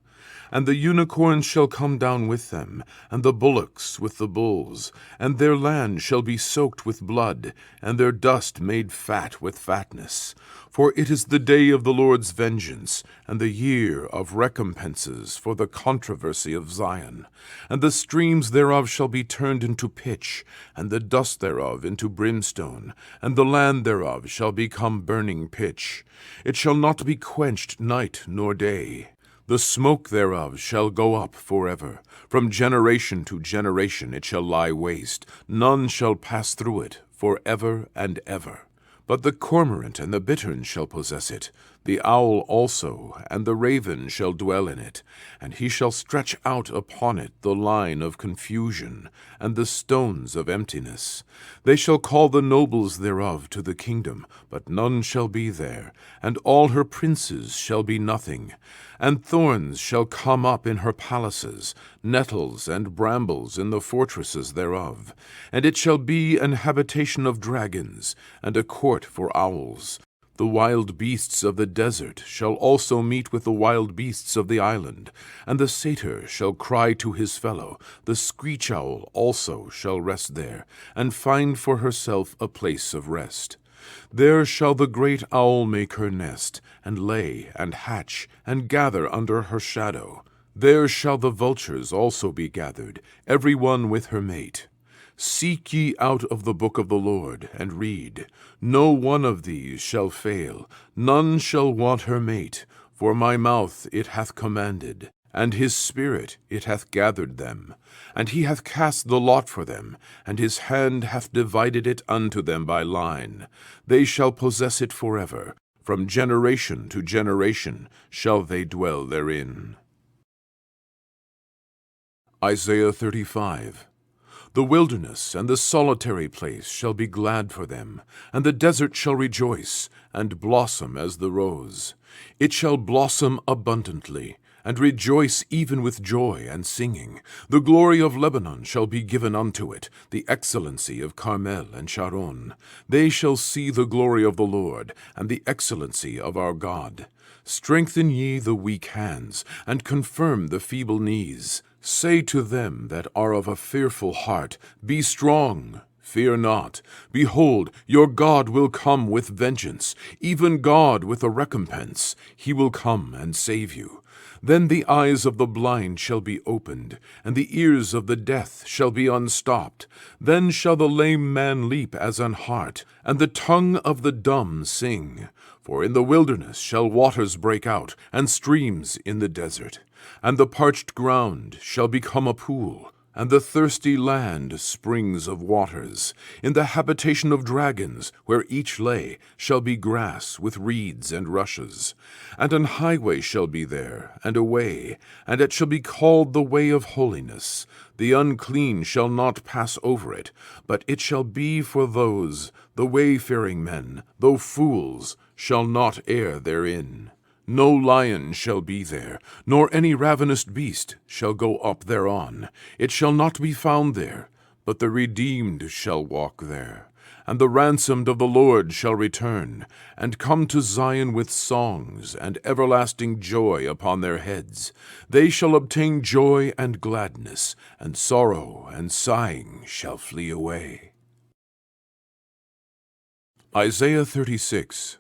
And the unicorns shall come down with them, and the bullocks with the bulls, and their land shall be soaked with blood, and their dust made fat with fatness. For it is the day of the Lord's vengeance, and the year of recompenses for the controversy of Zion. And the streams thereof shall be turned into pitch, and the dust thereof into brimstone, and the land thereof shall become burning pitch. It shall not be quenched night nor day. The smoke thereof shall go up forever. From generation to generation it shall lie waste. None shall pass through it forever and ever. But the cormorant and the bittern shall possess it. The owl also and the raven shall dwell in it. And he shall stretch out upon it the line of confusion, and the stones of emptiness. They shall call the nobles thereof to the kingdom, but none shall be there. And all her princes shall be nothing. And thorns shall come up in her palaces, nettles and brambles in the fortresses thereof. And it shall be an habitation of dragons, and a court for owls. The wild beasts of the desert shall also meet with the wild beasts of the island, and the satyr shall cry to his fellow. The screech owl also shall rest there, and find for herself a place of rest. There shall the great owl make her nest, and lay, and hatch, and gather under her shadow. There shall the vultures also be gathered, every one with her mate. Seek ye out of the book of the Lord, and read. No one of these shall fail, none shall want her mate. For my mouth it hath commanded, and his spirit it hath gathered them. And he hath cast the lot for them, and his hand hath divided it unto them by line. They shall possess it forever. From generation to generation shall they dwell therein. Isaiah 35. The wilderness and the solitary place shall be glad for them, and the desert shall rejoice, and blossom as the rose. It shall blossom abundantly, and rejoice even with joy and singing. The glory of Lebanon shall be given unto it, the excellency of Carmel and Sharon. They shall see the glory of the Lord, and the excellency of our God. Strengthen ye the weak hands, and confirm the feeble knees. Say to them that are of a fearful heart, Be strong, fear not. Behold, your God will come with vengeance, even God with a recompense. He will come and save you. Then the eyes of the blind shall be opened, and the ears of the deaf shall be unstopped. Then shall the lame man leap as an hart, and the tongue of the dumb sing. For in the wilderness shall waters break out, and streams in the desert. And the parched ground shall become a pool, and the thirsty land springs of waters. In the habitation of dragons, where each lay, shall be grass with reeds and rushes. And an highway shall be there, and a way, and it shall be called the way of holiness. The unclean shall not pass over it, but it shall be for those, the wayfaring men, though fools, shall not err therein. No lion shall be there, nor any ravenous beast shall go up thereon. It shall not be found there, but the redeemed shall walk there. And the ransomed of the Lord shall return, and come to Zion with songs and everlasting joy upon their heads. They shall obtain joy and gladness, and sorrow and sighing shall flee away. Isaiah 36.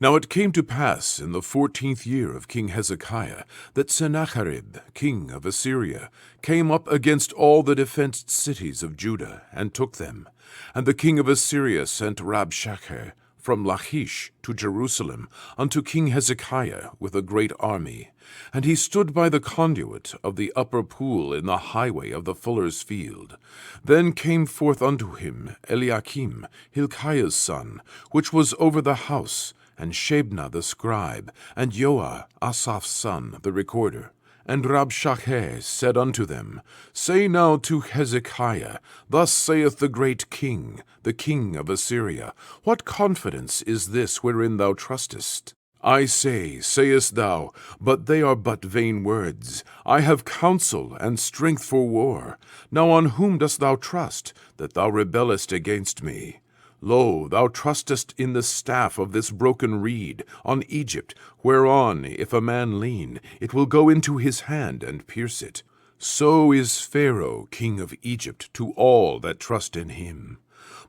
Now it came to pass in the 14th year of King Hezekiah that Sennacherib, king of Assyria, came up against all the defenced cities of Judah, and took them. And the king of Assyria sent Rabshakeh from Lachish to Jerusalem unto King Hezekiah with a great army. And he stood by the conduit of the upper pool in the highway of the fuller's field. Then came forth unto him Eliakim, Hilkiah's son, which was over the house, and Shebna the scribe, and Joah, Asaph's son, the recorder. And Rabshakeh said unto them, Say now to Hezekiah, Thus saith the great king, the king of Assyria, What confidence is this wherein thou trustest? I say, sayest thou, but they are but vain words. I have counsel and strength for war. Now on whom dost thou trust, that thou rebellest against me? Lo, thou trustest in the staff of this broken reed, on Egypt, whereon, if a man lean, it will go into his hand and pierce it. So is Pharaoh, king of Egypt, to all that trust in him.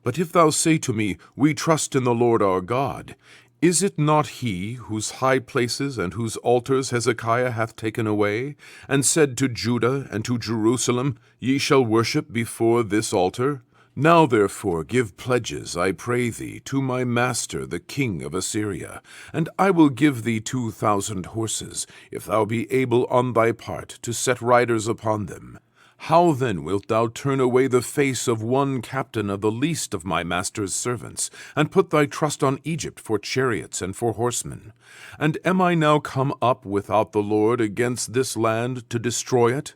But if thou say to me, We trust in the Lord our God, is it not he whose high places and whose altars Hezekiah hath taken away, and said to Judah and to Jerusalem, Ye shall worship before this altar? Now therefore give pledges, I pray thee, to my master the king of Assyria, and I will give thee 2,000 horses, if thou be able on thy part to set riders upon them. How then wilt thou turn away the face of one captain of the least of my master's servants, and put thy trust on Egypt for chariots and for horsemen? And am I now come up without the Lord against this land to destroy it?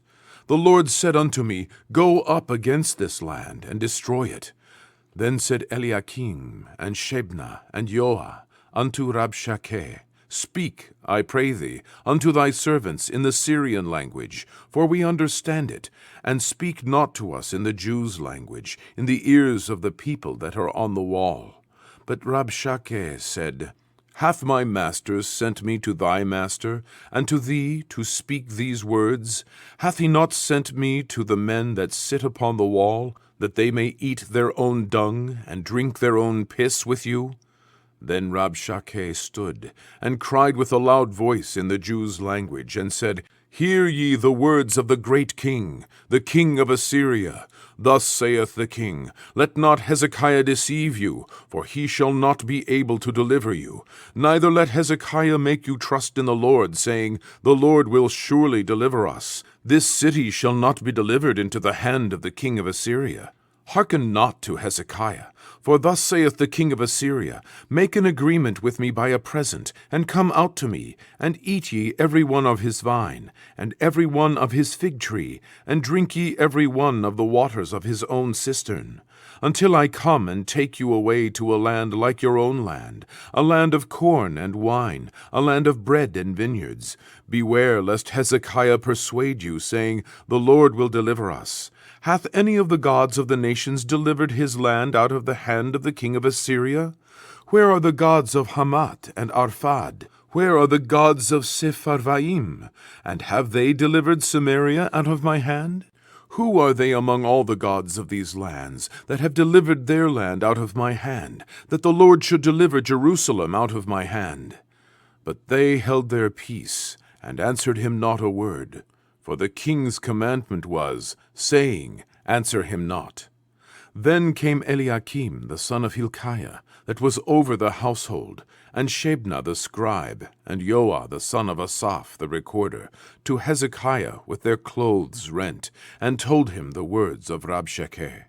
The Lord said unto me, Go up against this land, and destroy it. Then said Eliakim, and Shebna, and Joah, unto Rabshakeh, Speak, I pray thee, unto thy servants in the Syrian language, for we understand it, and speak not to us in the Jews' language, in the ears of the people that are on the wall. But Rabshakeh said, Hath my master sent me to thy master, and to thee to speak these words? Hath he not sent me to the men that sit upon the wall, that they may eat their own dung, and drink their own piss with you? Then Rabshakeh stood, and cried with a loud voice in the Jews' language, and said, Hear ye the words of the great king, the king of Assyria. Thus saith the king, Let not Hezekiah deceive you, for he shall not be able to deliver you. Neither let Hezekiah make you trust in the Lord, saying, The Lord will surely deliver us. This city shall not be delivered into the hand of the king of Assyria. Hearken not to Hezekiah, for thus saith the king of Assyria, Make an agreement with me by a present, and come out to me, and eat ye every one of his vine, and every one of his fig tree, and drink ye every one of the waters of his own cistern, until I come and take you away to a land like your own land, a land of corn and wine, a land of bread and vineyards. Beware lest Hezekiah persuade you, saying, The Lord will deliver us. Hath any of the gods of the nations delivered his land out of the hand of the king of Assyria? Where are the gods of Hamath and Arphad? Where are the gods of Sepharvaim? And have they delivered Samaria out of my hand? Who are they among all the gods of these lands that have delivered their land out of my hand, that the Lord should deliver Jerusalem out of my hand? But they held their peace, and answered him not a word. For the king's commandment was, saying, Answer him not. Then came Eliakim the son of Hilkiah, that was over the household, and Shebna the scribe, and Joah the son of Asaph the recorder, to Hezekiah with their clothes rent, and told him the words of Rabshakeh.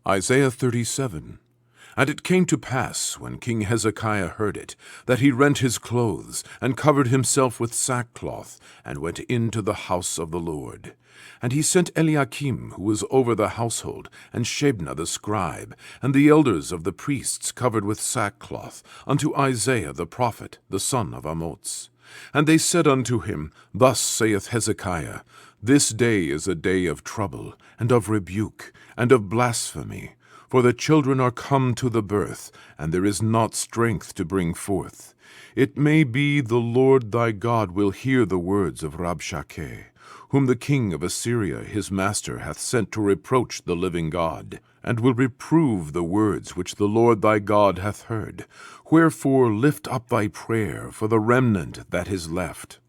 Isaiah 37. And it came to pass, when King Hezekiah heard it, that he rent his clothes, and covered himself with sackcloth, and went into the house of the Lord. And he sent Eliakim, who was over the household, and Shebna the scribe, and the elders of the priests covered with sackcloth, unto Isaiah the prophet, the son of Amoz. And they said unto him, Thus saith Hezekiah, This day is a day of trouble, and of rebuke, and of blasphemy. For the children are come to the birth, and there is not strength to bring forth. It may be the Lord thy God will hear the words of Rabshakeh, whom the king of Assyria his master hath sent to reproach the living God, and will reprove the words which the Lord thy God hath heard. Wherefore lift up thy prayer for the remnant that is left.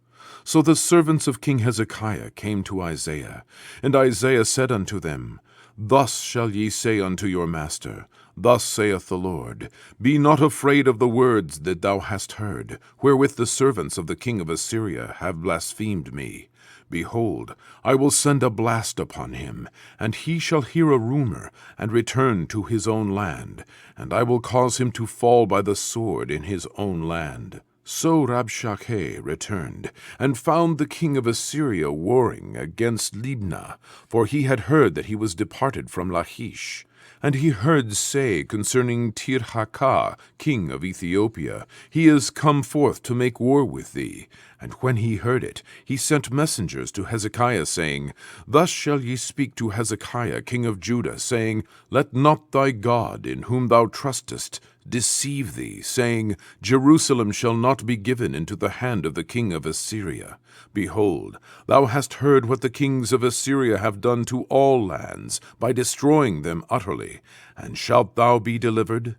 So the servants of King Hezekiah came to Isaiah, and Isaiah said unto them, Thus shall ye say unto your master, Thus saith the Lord, Be not afraid of the words that thou hast heard, wherewith the servants of the king of Assyria have blasphemed me. Behold, I will send a blast upon him, and he shall hear a rumor, and return to his own land, and I will cause him to fall by the sword in his own land. So Rabshakeh returned, and found the king of Assyria warring against Libnah, for he had heard that he was departed from Lachish. And he heard say concerning Tirhakah, king of Ethiopia, He is come forth to make war with thee. And when he heard it, he sent messengers to Hezekiah, saying, Thus shall ye speak to Hezekiah, king of Judah, saying, Let not thy God, in whom thou trustest, deceive thee, saying, Jerusalem shall not be given into the hand of the king of Assyria. Behold, thou hast heard what the kings of Assyria have done to all lands, by destroying them utterly. And shalt thou be delivered?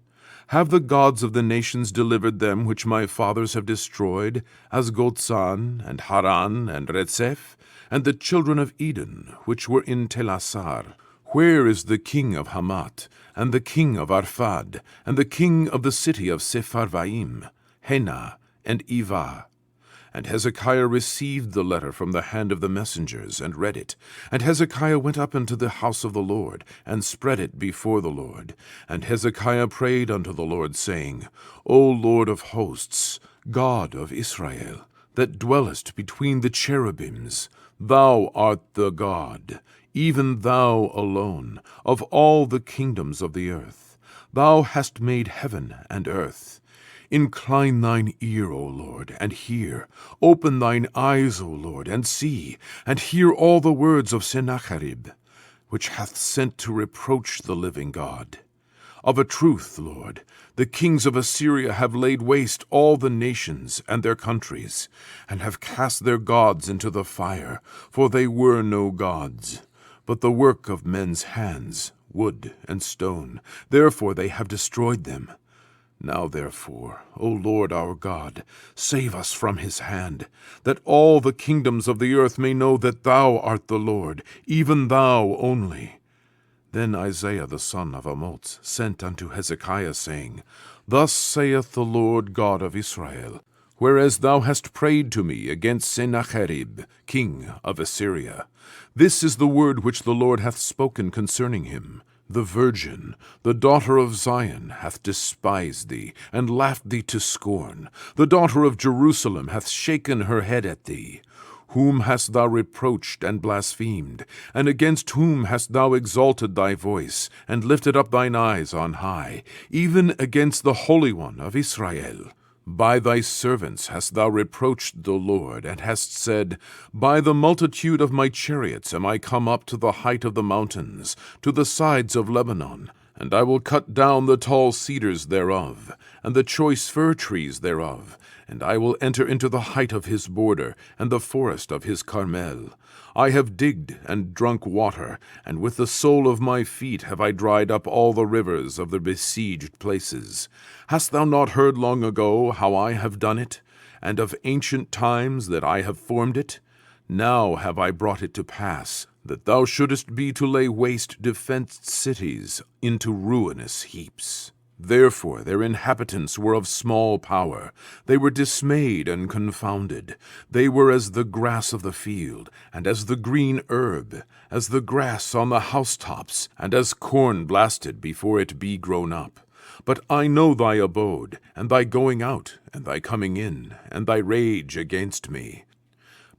Have the gods of the nations delivered them which my fathers have destroyed, as Gozan, and Haran, and Retseph, and the children of Eden, which were in Telassar? Where is the king of Hamath, and the king of Arphad, and the king of the city of Sepharvaim, Hena, and Ivah? And Hezekiah received the letter from the hand of the messengers, and read it. And Hezekiah went up into the house of the Lord, and spread it before the Lord. And Hezekiah prayed unto the Lord, saying, O Lord of hosts, God of Israel, that dwellest between the cherubims, thou art the God, even thou alone, of all the kingdoms of the earth. Thou hast made heaven and earth. Incline thine ear, O Lord, and hear. Open thine eyes, O Lord, and see, and hear all the words of Sennacherib, which hath sent to reproach the living God. Of a truth, Lord, the kings of Assyria have laid waste all the nations and their countries, and have cast their gods into the fire, for they were no gods, but the work of men's hands, wood and stone. Therefore they have destroyed them. Now therefore, O Lord our God, save us from his hand, that all the kingdoms of the earth may know that thou art the Lord, even thou only. Then Isaiah the son of Amoz sent unto Hezekiah, saying, Thus saith the Lord God of Israel, Whereas thou hast prayed to me against Sennacherib, king of Assyria, this is the word which the Lord hath spoken concerning him. The virgin, the daughter of Zion, hath despised thee, and laughed thee to scorn. The daughter of Jerusalem hath shaken her head at thee. Whom hast thou reproached and blasphemed? And against whom hast thou exalted thy voice, and lifted up thine eyes on high, even against the Holy One of Israel? By thy servants hast thou reproached the Lord, and hast said, By the multitude of my chariots am I come up to the height of the mountains, to the sides of Lebanon, and I will cut down the tall cedars thereof, and the choice fir trees thereof, and I will enter into the height of his border, and the forest of his Carmel. I have digged and drunk water, and with the sole of my feet have I dried up all the rivers of the besieged places. Hast thou not heard long ago how I have done it, and of ancient times that I have formed it? Now have I brought it to pass, that thou shouldest be to lay waste defenced cities into ruinous heaps. Therefore their inhabitants were of small power. They were dismayed and confounded. They were as the grass of the field, and as the green herb, as the grass on the housetops, and as corn blasted before it be grown up. But I know thy abode, and thy going out, and thy coming in, and thy rage against me.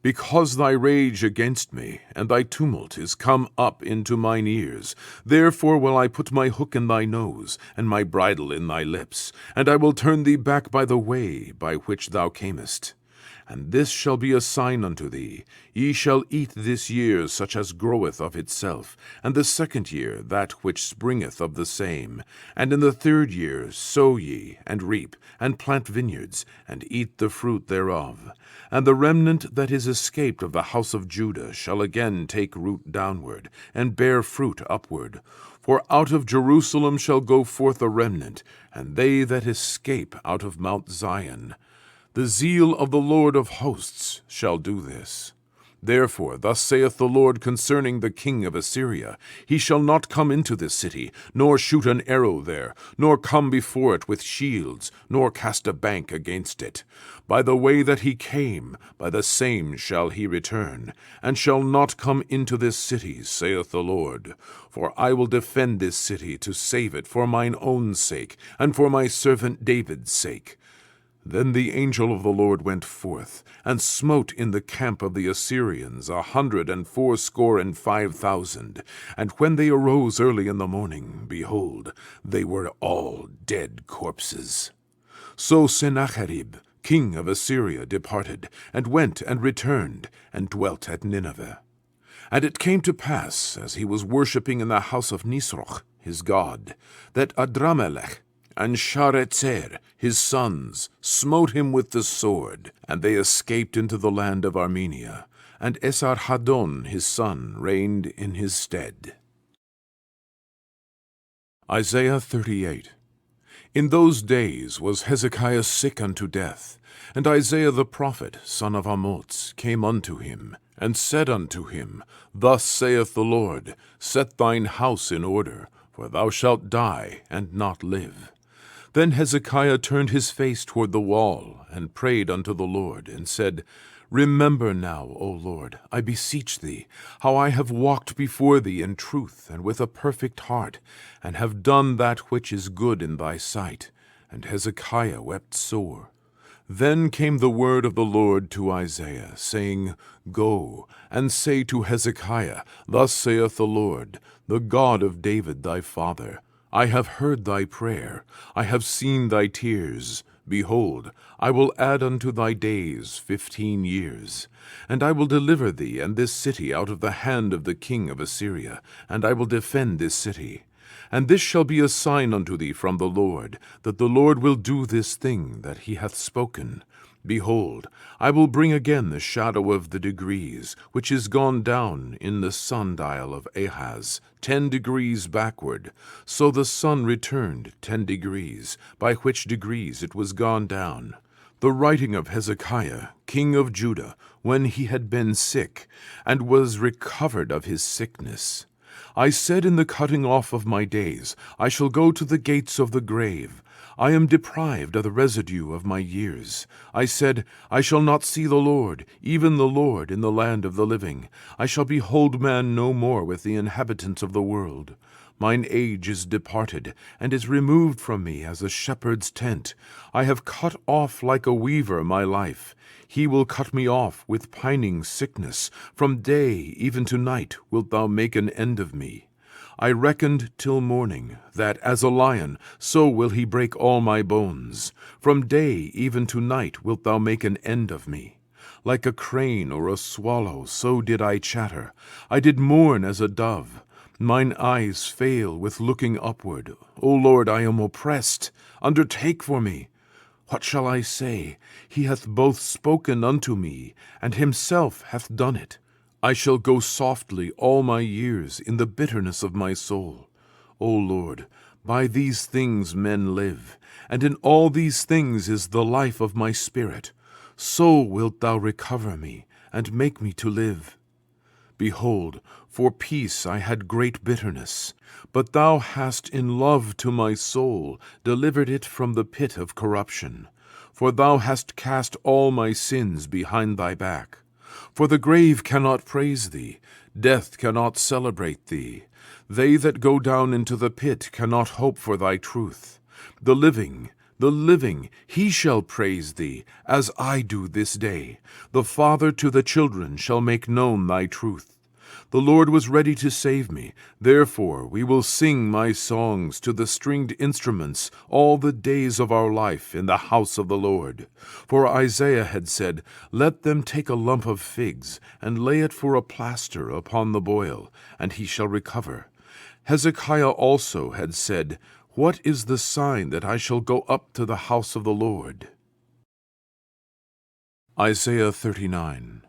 Because thy rage against me, and thy tumult is come up into mine ears, therefore will I put my hook in thy nose, and my bridle in thy lips, and I will turn thee back by the way by which thou camest. And this shall be a sign unto thee. Ye shall eat this year such as groweth of itself, and the second year that which springeth of the same. And in the third year sow ye, and reap, and plant vineyards, and eat the fruit thereof. And the remnant that is escaped of the house of Judah shall again take root downward, and bear fruit upward. For out of Jerusalem shall go forth a remnant, and they that escape out of Mount Zion. The zeal of the Lord of hosts shall do this. Therefore thus saith the Lord concerning the king of Assyria, He shall not come into this city, nor shoot an arrow there, nor come before it with shields, nor cast a bank against it. By the way that he came, by the same shall he return, and shall not come into this city, saith the Lord. For I will defend this city to save it for mine own sake, and for my servant David's sake. Then the angel of the Lord went forth, and smote in the camp of the Assyrians 185,000. And when they arose early in the morning, behold, they were all dead corpses. So Sennacherib, king of Assyria, departed, and went and returned, and dwelt at Nineveh. And it came to pass, as he was worshipping in the house of Nisroch, his god, that Adramelech and Sharezer, his sons, smote him with the sword, and they escaped into the land of Armenia, and Esarhaddon his son reigned in his stead. Isaiah 38. In those days was Hezekiah sick unto death, and Isaiah the prophet, son of Amoz, came unto him, and said unto him, Thus saith the Lord, Set thine house in order, for thou shalt die and not live. Then Hezekiah turned his face toward the wall, and prayed unto the Lord, and said, Remember now, O Lord, I beseech thee, how I have walked before thee in truth and with a perfect heart, and have done that which is good in thy sight. And Hezekiah wept sore. Then came the word of the Lord to Isaiah, saying, Go, and say to Hezekiah, Thus saith the Lord, the God of David thy father, I have heard thy prayer, I have seen thy tears. Behold, I will add unto thy days 15 years. And I will deliver thee and this city out of the hand of the king of Assyria, and I will defend this city. And this shall be a sign unto thee from the Lord, that the Lord will do this thing that he hath spoken. Behold, I will bring again the shadow of the degrees, which is gone down in the sundial of Ahaz, 10 degrees backward. So the sun returned 10 degrees, by which degrees it was gone down. The writing of Hezekiah, king of Judah, when he had been sick, and was recovered of his sickness. I said in the cutting off of my days, I shall go to the gates of the grave. I am deprived of the residue of my years. I said, I shall not see the Lord, even the Lord, in the land of the living. I shall behold man no more with the inhabitants of the world. Mine age is departed, and is removed from me as a shepherd's tent. I have cut off like a weaver my life. He will cut me off with pining sickness. From day even to night wilt thou make an end of me. I reckoned till morning, that as a lion, so will he break all my bones. From day even to night wilt thou make an end of me. Like a crane or a swallow, so did I chatter. I did mourn as a dove. Mine eyes fail with looking upward. O Lord, I am oppressed. Undertake for me. What shall I say? He hath both spoken unto me, and himself hath done it. I shall go softly all my years in the bitterness of my soul. O Lord, by these things men live, and in all these things is the life of my spirit. So wilt thou recover me, and make me to live. Behold, for peace I had great bitterness. But thou hast in love to my soul delivered it from the pit of corruption. For thou hast cast all my sins behind thy back. For the grave cannot praise thee, death cannot celebrate thee. They that go down into the pit cannot hope for thy truth. The living, he shall praise thee, as I do this day. The father to the children shall make known thy truth. The Lord was ready to save me. Therefore we will sing my songs to the stringed instruments all the days of our life in the house of the Lord. For Isaiah had said, Let them take a lump of figs, and lay it for a plaster upon the boil, and he shall recover. Hezekiah also had said, What is the sign that I shall go up to the house of the Lord? Isaiah 39.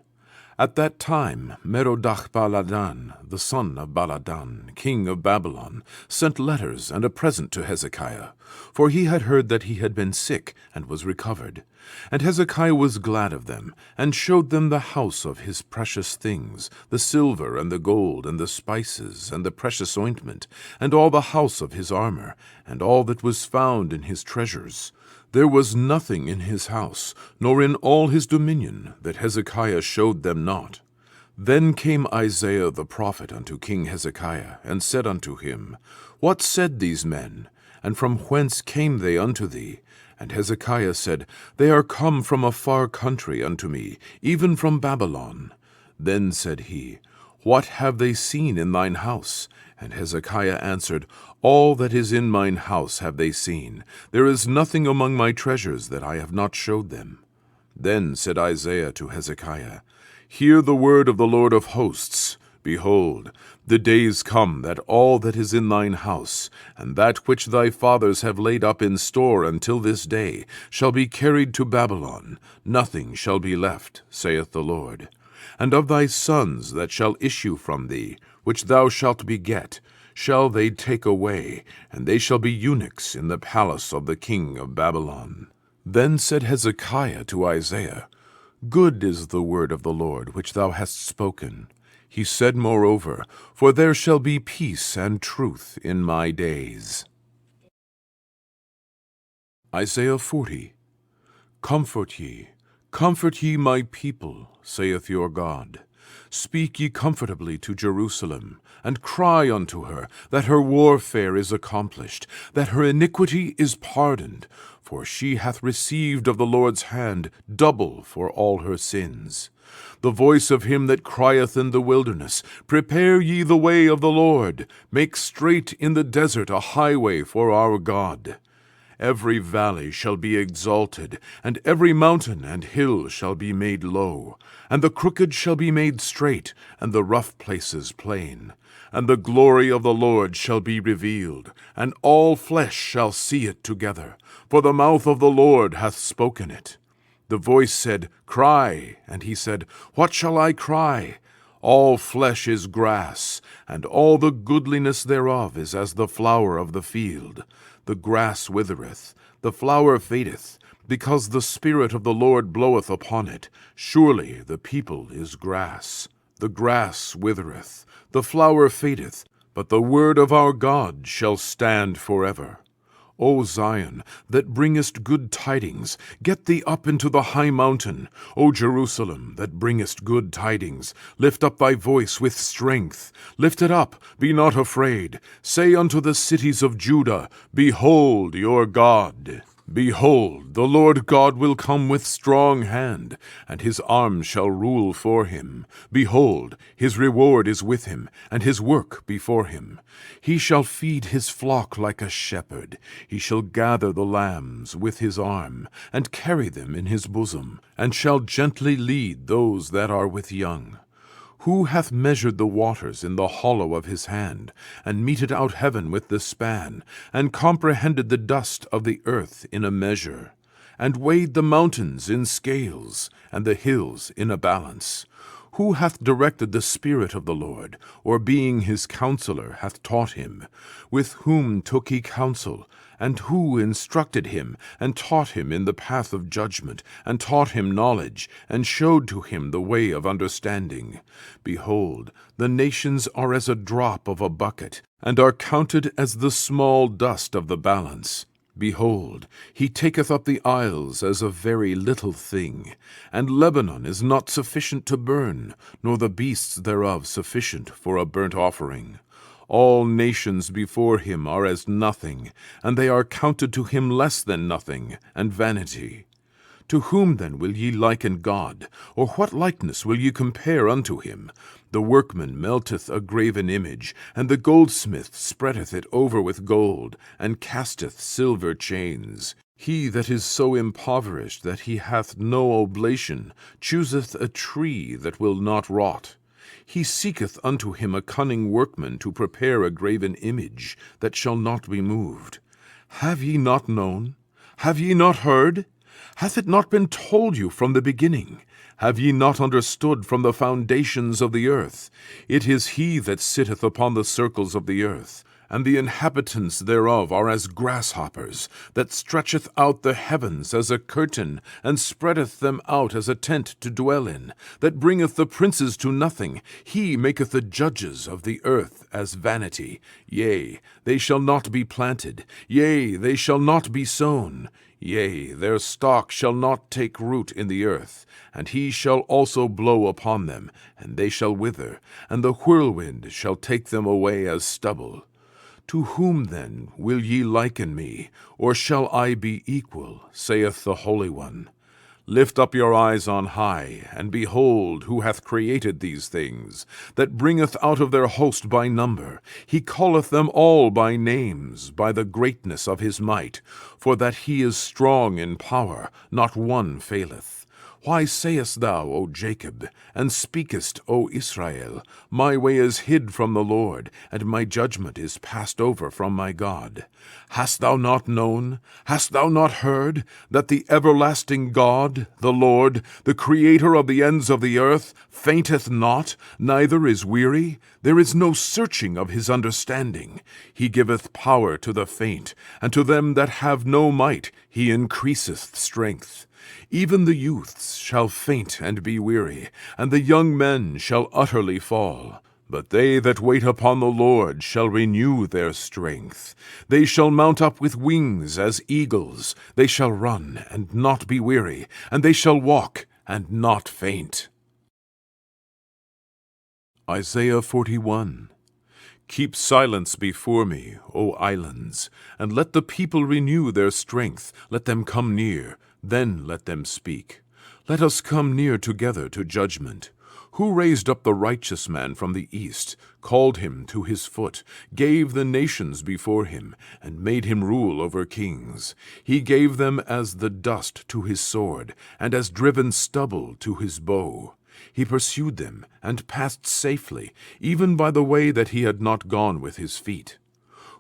At that time Merodach-Baladan, the son of Baladan, king of Babylon, sent letters and a present to Hezekiah, for he had heard that he had been sick and was recovered. And Hezekiah was glad of them, and showed them the house of his precious things, the silver and the gold and the spices and the precious ointment, and all the house of his armor, and all that was found in his treasures. There was nothing in his house, nor in all his dominion, that Hezekiah showed them not. Then came Isaiah the prophet unto King Hezekiah, and said unto him, What said these men? And from whence came they unto thee? And Hezekiah said, They are come from a far country unto me, even from Babylon. Then said he, What have they seen in thine house? And Hezekiah answered, All that is in mine house have they seen. There is nothing among my treasures that I have not showed them. Then said Isaiah to Hezekiah, Hear the word of the Lord of hosts. Behold, the days come that all that is in thine house, and that which thy fathers have laid up in store until this day, shall be carried to Babylon. Nothing shall be left, saith the Lord. And of thy sons that shall issue from thee, which thou shalt beget, shall they take away, and they shall be eunuchs in the palace of the king of Babylon. Then said Hezekiah to Isaiah, Good is the word of the Lord which thou hast spoken. He said moreover, For there shall be peace and truth in my days. Isaiah 40. Comfort ye my people, saith your God. Speak ye comfortably to Jerusalem, and cry unto her, that her warfare is accomplished, that her iniquity is pardoned, for she hath received of the Lord's hand double for all her sins. The voice of him that crieth in the wilderness, Prepare ye the way of the Lord, make straight in the desert a highway for our God. Every valley shall be exalted, and every mountain and hill shall be made low, and the crooked shall be made straight, and the rough places plain. And the glory of the Lord shall be revealed, and all flesh shall see it together, for the mouth of the Lord hath spoken it. The voice said, Cry, and he said, What shall I cry? All flesh is grass, and all the goodliness thereof is as the flower of the field. The grass withereth, the flower fadeth, because the Spirit of the Lord bloweth upon it. Surely the people is grass. The grass withereth, the flower fadeth, but the word of our God shall stand forever. O Zion, that bringest good tidings, get thee up into the high mountain. O Jerusalem, that bringest good tidings, lift up thy voice with strength. Lift it up, be not afraid. Say unto the cities of Judah, Behold your God. Behold, the Lord God will come with strong hand, and his arm shall rule for him. Behold, his reward is with him, and his work before him. He shall feed his flock like a shepherd. He shall gather the lambs with his arm, and carry them in his bosom, and shall gently lead those that are with young. Who hath measured the waters in the hollow of his hand, and meted out heaven with the span, and comprehended the dust of the earth in a measure, and weighed the mountains in scales, and the hills in a balance? Who hath directed the Spirit of the Lord, or being his counselor hath taught him? With whom took he counsel? And who instructed him, and taught him in the path of judgment, and taught him knowledge, and showed to him the way of understanding? Behold, the nations are as a drop of a bucket, and are counted as the small dust of the balance. Behold, he taketh up the isles as a very little thing, and Lebanon is not sufficient to burn, nor the beasts thereof sufficient for a burnt offering. All nations before him are as nothing, and they are counted to him less than nothing, and vanity. To whom then will ye liken God, or what likeness will ye compare unto him? The workman melteth a graven image, and the goldsmith spreadeth it over with gold, and casteth silver chains. He that is so impoverished that he hath no oblation chooseth a tree that will not rot. He seeketh unto him a cunning workman to prepare a graven image that shall not be moved. Have ye not known? Have ye not heard? Hath it not been told you from the beginning? Have ye not understood from the foundations of the earth? It is he that sitteth upon the circles of the earth, and the inhabitants thereof are as grasshoppers, that stretcheth out the heavens as a curtain, and spreadeth them out as a tent to dwell in, that bringeth the princes to nothing. He maketh the judges of the earth as vanity. Yea, they shall not be planted. Yea, they shall not be sown. Yea, their stalk shall not take root in the earth, and he shall also blow upon them, and they shall wither, and the whirlwind shall take them away as stubble. To whom then will ye liken me, or shall I be equal, saith the Holy One? Lift up your eyes on high, and behold who hath created these things, that bringeth out of their host by number. He calleth them all by names, by the greatness of his might. For that he is strong in power, not one faileth. Why sayest thou, O Jacob, and speakest, O Israel, my way is hid from the Lord, and my judgment is passed over from my God? Hast thou not known, hast thou not heard, that the everlasting God, the Lord, the Creator of the ends of the earth, fainteth not, neither is weary? There is no searching of his understanding. He giveth power to the faint, and to them that have no might he increaseth strength. Even the youths shall faint and be weary, and the young men shall utterly fall. But they that wait upon the Lord shall renew their strength. They shall mount up with wings as eagles. They shall run and not be weary, and they shall walk and not faint. Isaiah 41. Keep silence before me, O islands, and let the people renew their strength. Let them come near, then let them speak. Let us come near together to judgment. Who raised up the righteous man from the east, called him to his foot, gave the nations before him, and made him rule over kings? He gave them as the dust to his sword, and as driven stubble to his bow. He pursued them, and passed safely, even by the way that he had not gone with his feet.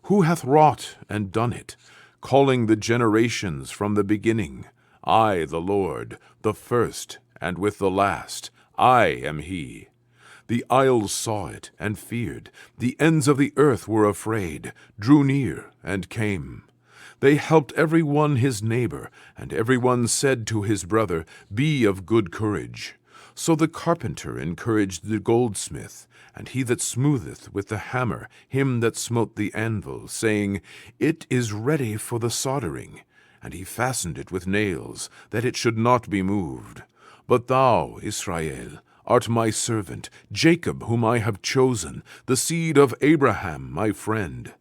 Who hath wrought and done it, calling the generations from the beginning? I, the Lord, the first, and with the last, I am he. The isles saw it, and feared. The ends of the earth were afraid, drew near, and came. They helped every one his neighbor, and every one said to his brother, Be of good courage. So the carpenter encouraged the goldsmith, and he that smootheth with the hammer him that smote the anvil, saying, It is ready for the soldering. And he fastened it with nails, that it should not be moved. But thou, Israel, art my servant, Jacob whom I have chosen, the seed of Abraham my friend.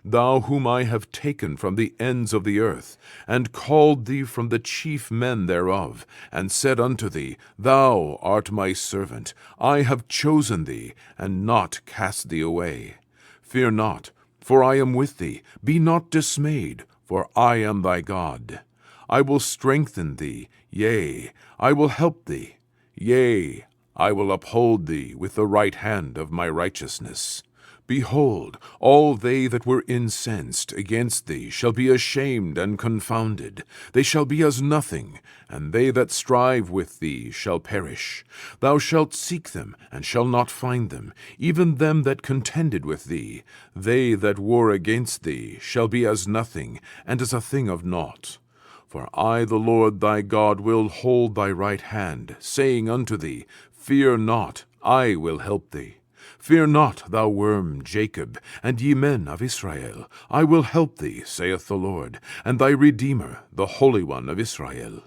Thou whom I have taken from the ends of the earth, and called thee from the chief men thereof, and said unto thee, Thou art my servant, I have chosen thee, and not cast thee away. Fear not, for I am with thee. Be not dismayed, for I am thy God. I will strengthen thee, yea, I will help thee. Yea, I will uphold thee with the right hand of my righteousness. Behold, all they that were incensed against thee shall be ashamed and confounded. They shall be as nothing, and they that strive with thee shall perish. Thou shalt seek them, and shalt not find them, even them that contended with thee. They that war against thee shall be as nothing, and as a thing of naught. For I, the Lord thy God, will hold thy right hand, saying unto thee, Fear not, I will help thee. Fear not, thou worm Jacob, and ye men of Israel. I will help thee, saith the Lord, and thy Redeemer, the Holy One of Israel.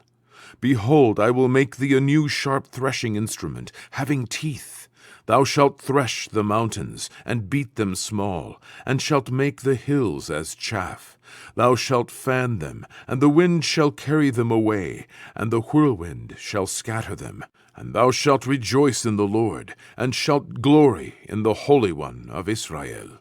Behold, I will make thee a new sharp threshing instrument, having teeth. Thou shalt thresh the mountains, and beat them small, and shalt make the hills as chaff. Thou shalt fan them, and the wind shall carry them away, and the whirlwind shall scatter them. And thou shalt rejoice in the Lord, and shalt glory in the Holy One of Israel.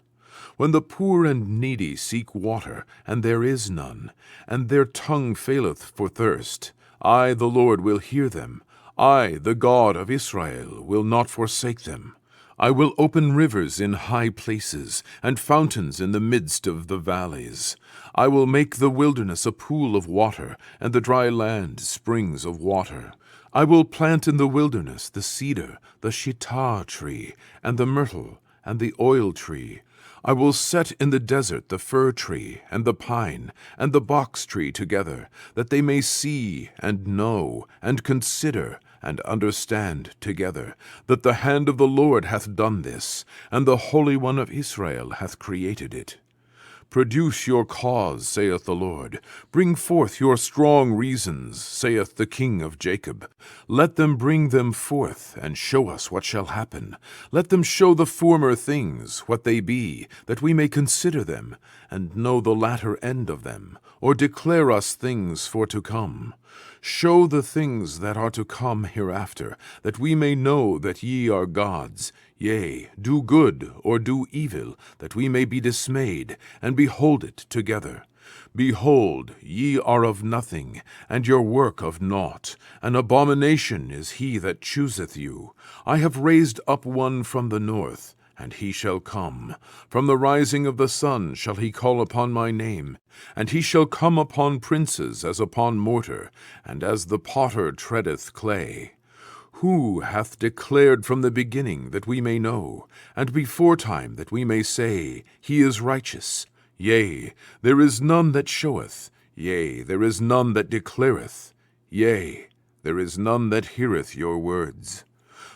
When the poor and needy seek water, and there is none, and their tongue faileth for thirst, I, the Lord, will hear them. I, the God of Israel, will not forsake them. I will open rivers in high places, and fountains in the midst of the valleys. I will make the wilderness a pool of water, and the dry land springs of water. I will plant in the wilderness the cedar, the shittah tree, and the myrtle, and the oil tree. I will set in the desert the fir tree, and the pine, and the box tree together, that they may see, and know, and consider, and understand together, that the hand of the Lord hath done this, and the Holy One of Israel hath created it. Produce your cause, saith the Lord. Bring forth your strong reasons, saith the King of Jacob. Let them bring them forth, and show us what shall happen. Let them show the former things, what they be, that we may consider them, and know the latter end of them, or declare us things for to come. Show the things that are to come hereafter, that we may know that ye are gods. Yea, do good or do evil, that we may be dismayed, and behold it together. Behold, ye are of nothing, and your work of naught. An abomination is he that chooseth you. I have raised up one from the north, and he shall come. From the rising of the sun shall he call upon my name, and he shall come upon princes as upon mortar, and as the potter treadeth clay. Who hath declared from the beginning that we may know, and beforetime that we may say, He is righteous? Yea, there is none that showeth, yea, there is none that declareth, yea, there is none that heareth your words.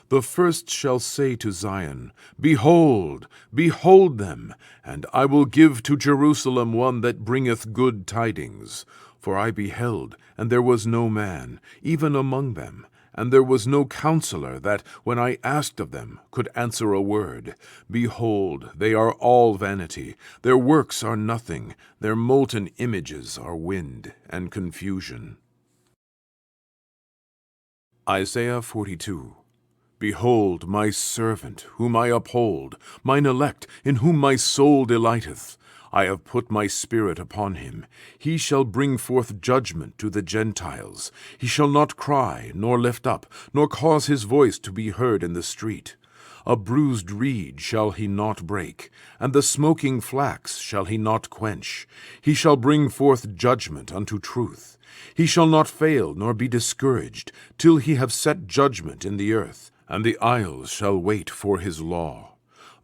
The first shall say to Zion, Behold, behold them, and I will give to Jerusalem one that bringeth good tidings. For I beheld, and there was no man, even among them, and there was no counselor that, when I asked of them, could answer a word. Behold, they are all vanity, their works are nothing, their molten images are wind and confusion. Isaiah 42. Behold my servant, whom I uphold, mine elect, in whom my soul delighteth. I have put my spirit upon him. He shall bring forth judgment to the Gentiles. He shall not cry, nor lift up, nor cause his voice to be heard in the street. A bruised reed shall he not break, and the smoking flax shall he not quench. He shall bring forth judgment unto truth. He shall not fail nor be discouraged, till he have set judgment in the earth, and the isles shall wait for his law.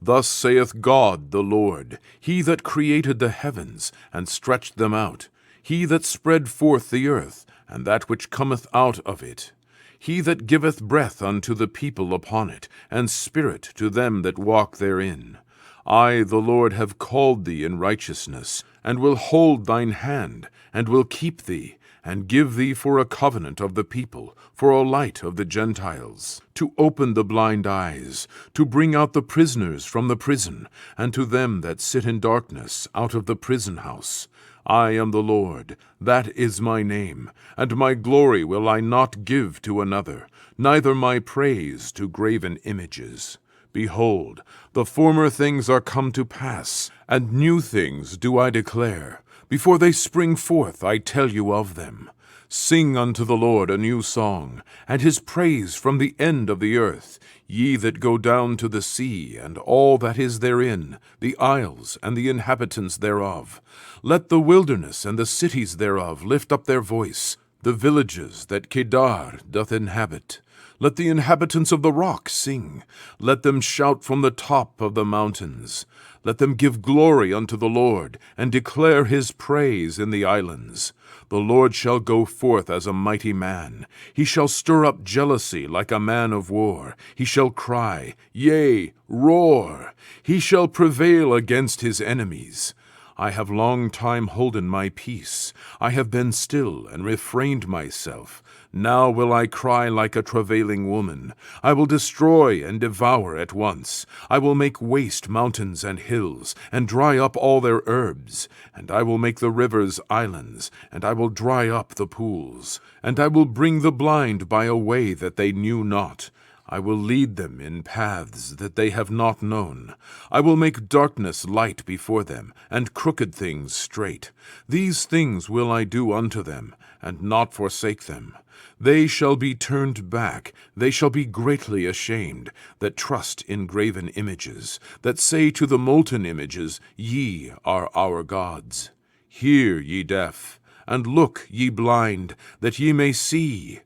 Thus saith God the Lord, He that created the heavens, and stretched them out, He that spread forth the earth, and that which cometh out of it, He that giveth breath unto the people upon it, and spirit to them that walk therein. I, the Lord, have called thee in righteousness, and will hold thine hand, and will keep thee, and give thee for a covenant of the people, for a light of the Gentiles, to open the blind eyes, to bring out the prisoners from the prison, and to them that sit in darkness out of the prison house. I am the Lord, that is my name, and my glory will I not give to another, neither my praise to graven images. Behold, the former things are come to pass, and new things do I declare. Before they spring forth, I tell you of them. Sing unto the Lord a new song, and his praise from the end of the earth, ye that go down to the sea, and all that is therein, the isles and the inhabitants thereof. Let the wilderness and the cities thereof lift up their voice, the villages that Kedar doth inhabit. Let the inhabitants of the rock sing. Let them shout from the top of the mountains. Let them give glory unto the Lord, and declare his praise in the islands. The Lord shall go forth as a mighty man. He shall stir up jealousy like a man of war. He shall cry, yea, roar. He shall prevail against his enemies. I have long time holden my peace. I have been still and refrained myself. Now will I cry like a travailing woman. I will destroy and devour at once. I will make waste mountains and hills, and dry up all their herbs. And I will make the rivers islands, and I will dry up the pools. And I will bring the blind by a way that they knew not. I will lead them in paths that they have not known. I will make darkness light before them, and crooked things straight. These things will I do unto them, and not forsake them. They shall be turned back, they shall be greatly ashamed, that trust in graven images, that say to the molten images, Ye are our gods. Hear, ye deaf, and look, ye blind, that ye may see.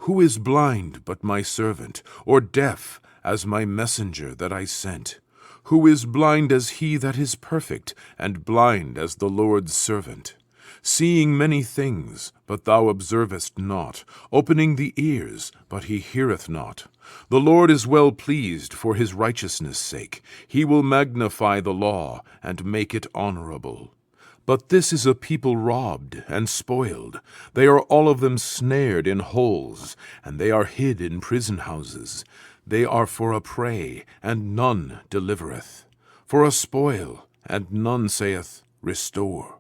Who is blind but my servant, or deaf as my messenger that I sent? Who is blind as he that is perfect, and blind as the Lord's servant? Seeing many things, but thou observest not, opening the ears, but he heareth not. The Lord is well pleased for his righteousness' sake. He will magnify the law, and make it honorable. But this is a people robbed and spoiled. They are all of them snared in holes, and they are hid in prison houses. They are for a prey, and none delivereth. For a spoil, and none saith, Restore.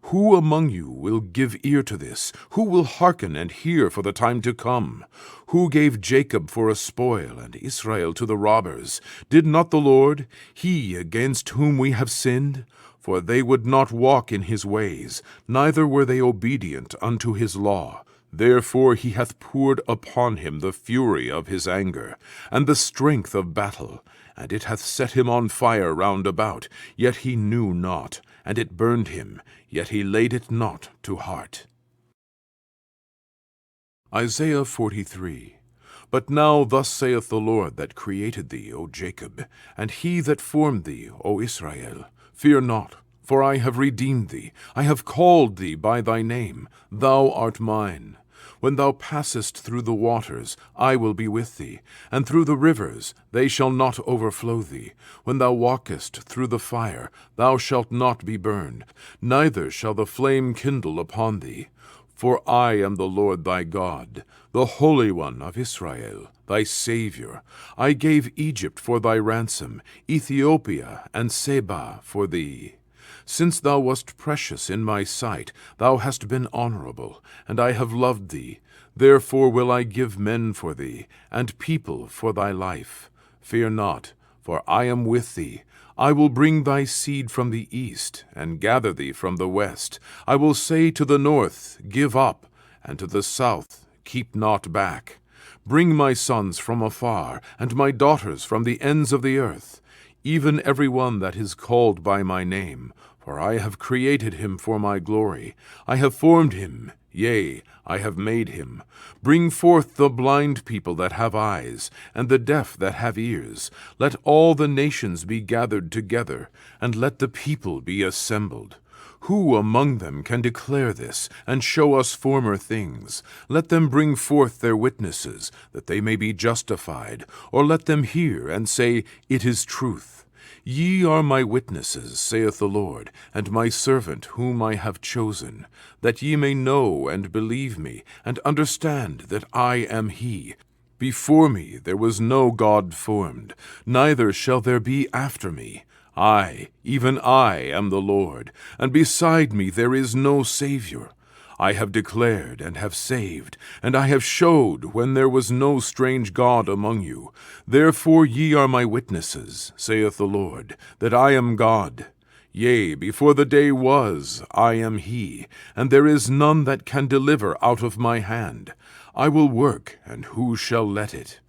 Who among you will give ear to this? Who will hearken and hear for the time to come? Who gave Jacob for a spoil, and Israel to the robbers? Did not the Lord, he against whom we have sinned? For they would not walk in his ways, neither were they obedient unto his law. Therefore he hath poured upon him the fury of his anger, and the strength of battle, and it hath set him on fire round about, yet he knew not, and it burned him, yet he laid it not to heart. Isaiah 43. But now thus saith the Lord that created thee, O Jacob, and he that formed thee, O Israel, Fear not, for I have redeemed thee. I have called thee by thy name. Thou art mine. When thou passest through the waters, I will be with thee, and through the rivers, they shall not overflow thee. When thou walkest through the fire, thou shalt not be burned, neither shall the flame kindle upon thee. For I am the Lord thy God, the Holy One of Israel, thy Saviour. I gave Egypt for thy ransom, Ethiopia and Seba for thee. Since thou wast precious in my sight, thou hast been honorable, and I have loved thee. Therefore will I give men for thee, and people for thy life. Fear not, for I am with thee. I will bring thy seed from the east, and gather thee from the west. I will say to the north, Give up, and to the south, Keep not back. Bring my sons from afar, and my daughters from the ends of the earth, even every one that is called by my name. For I have created him for my glory. I have formed him, yea, I have made him. Bring forth the blind people that have eyes, and the deaf that have ears. Let all the nations be gathered together, and let the people be assembled. Who among them can declare this, and show us former things? Let them bring forth their witnesses, that they may be justified, or let them hear, and say, It is truth. Ye are my witnesses, saith the Lord, and my servant whom I have chosen, that ye may know and believe me, and understand that I am he. Before me there was no God formed, neither shall there be after me. I, even I, am the Lord, and beside me there is no Savior. I have declared and have saved, and I have showed when there was no strange God among you. Therefore ye are my witnesses, saith the Lord, that I am God. Yea, before the day was, I am he, and there is none that can deliver out of my hand. I will work, and who shall let it?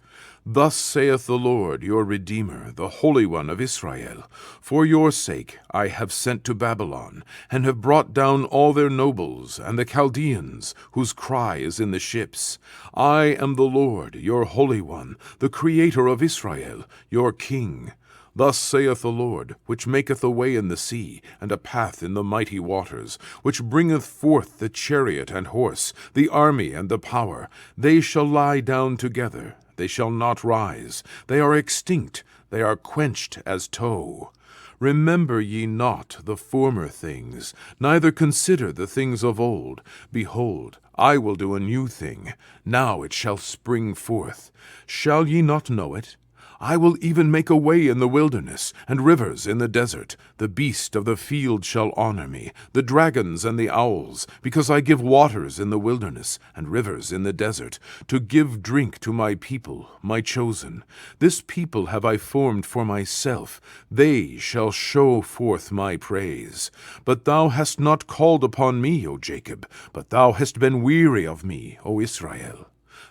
Thus saith the Lord your Redeemer, the Holy One of Israel, For your sake I have sent to Babylon, and have brought down all their nobles, and the Chaldeans, whose cry is in the ships. I am the Lord, your Holy One, the Creator of Israel, your King. Thus saith the Lord, which maketh a way in the sea, and a path in the mighty waters, which bringeth forth the chariot and horse, the army and the power. They shall lie down together, they shall not rise. They are extinct, they are quenched as tow. Remember ye not the former things, neither consider the things of old. Behold, I will do a new thing. Now it shall spring forth. Shall ye not know it? I will even make a way in the wilderness, and rivers in the desert. The beast of the field shall honor me, the dragons and the owls, because I give waters in the wilderness, and rivers in the desert, to give drink to my people, my chosen. This people have I formed for myself. They shall show forth my praise. But thou hast not called upon me, O Jacob, but thou hast been weary of me, O Israel.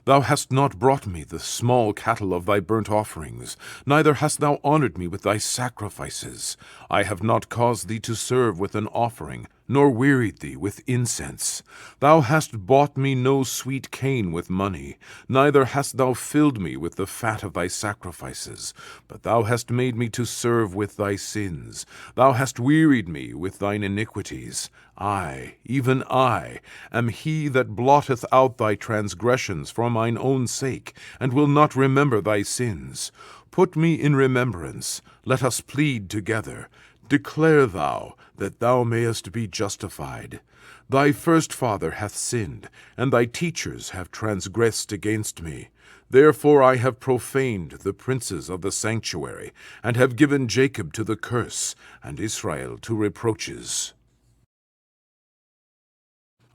Thou hast not brought me the small cattle of thy burnt offerings, neither hast thou honored me with thy sacrifices. I have not caused thee to serve with an offering, nor wearied thee with incense. Thou hast bought me no sweet cane with money, neither hast thou filled me with the fat of thy sacrifices. But thou hast made me to serve with thy sins. Thou hast wearied me with thine iniquities. I, even I, am he that blotteth out thy transgressions for mine own sake, and will not remember thy sins. Put me in remembrance, let us plead together. Declare thou, that thou mayest be justified. Thy first father hath sinned, and thy teachers have transgressed against me. Therefore I have profaned the princes of the sanctuary, and have given Jacob to the curse, and Israel to reproaches.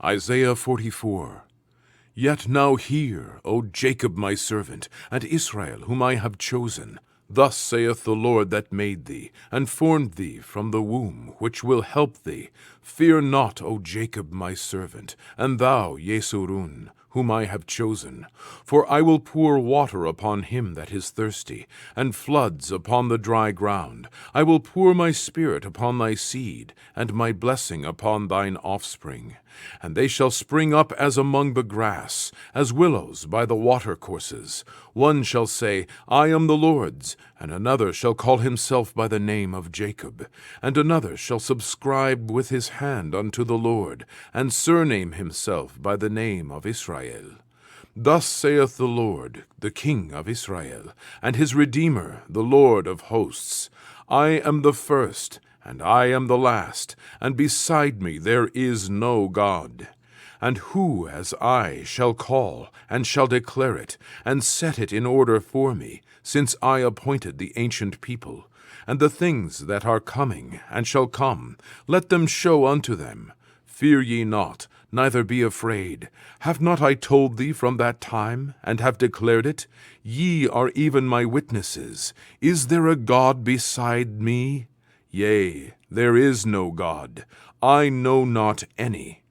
Isaiah 44. Yet now hear, O Jacob my servant, and Israel whom I have chosen. Thus saith the Lord that made thee, and formed thee from the womb, which will help thee. Fear not, O Jacob my servant, and thou, Jesurun, whom I have chosen. For I will pour water upon him that is thirsty, and floods upon the dry ground. I will pour my spirit upon thy seed, and my blessing upon thine offspring. And they shall spring up as among the grass, as willows by the watercourses. One shall say, I am the Lord's, and another shall call himself by the name of Jacob. And another shall subscribe with his hand unto the Lord, and surname himself by the name of Israel. Thus saith the Lord, the King of Israel, and his Redeemer, the Lord of hosts, I am the first, and I am the last, and beside me there is no God. And who as I shall call, and shall declare it, and set it in order for me, since I appointed the ancient people, and the things that are coming, and shall come, let them show unto them. Fear ye not, neither be afraid. Have not I told thee from that time, and have declared it? Ye are even my witnesses. Is there a God beside me? Yea, there is no God. I know not any.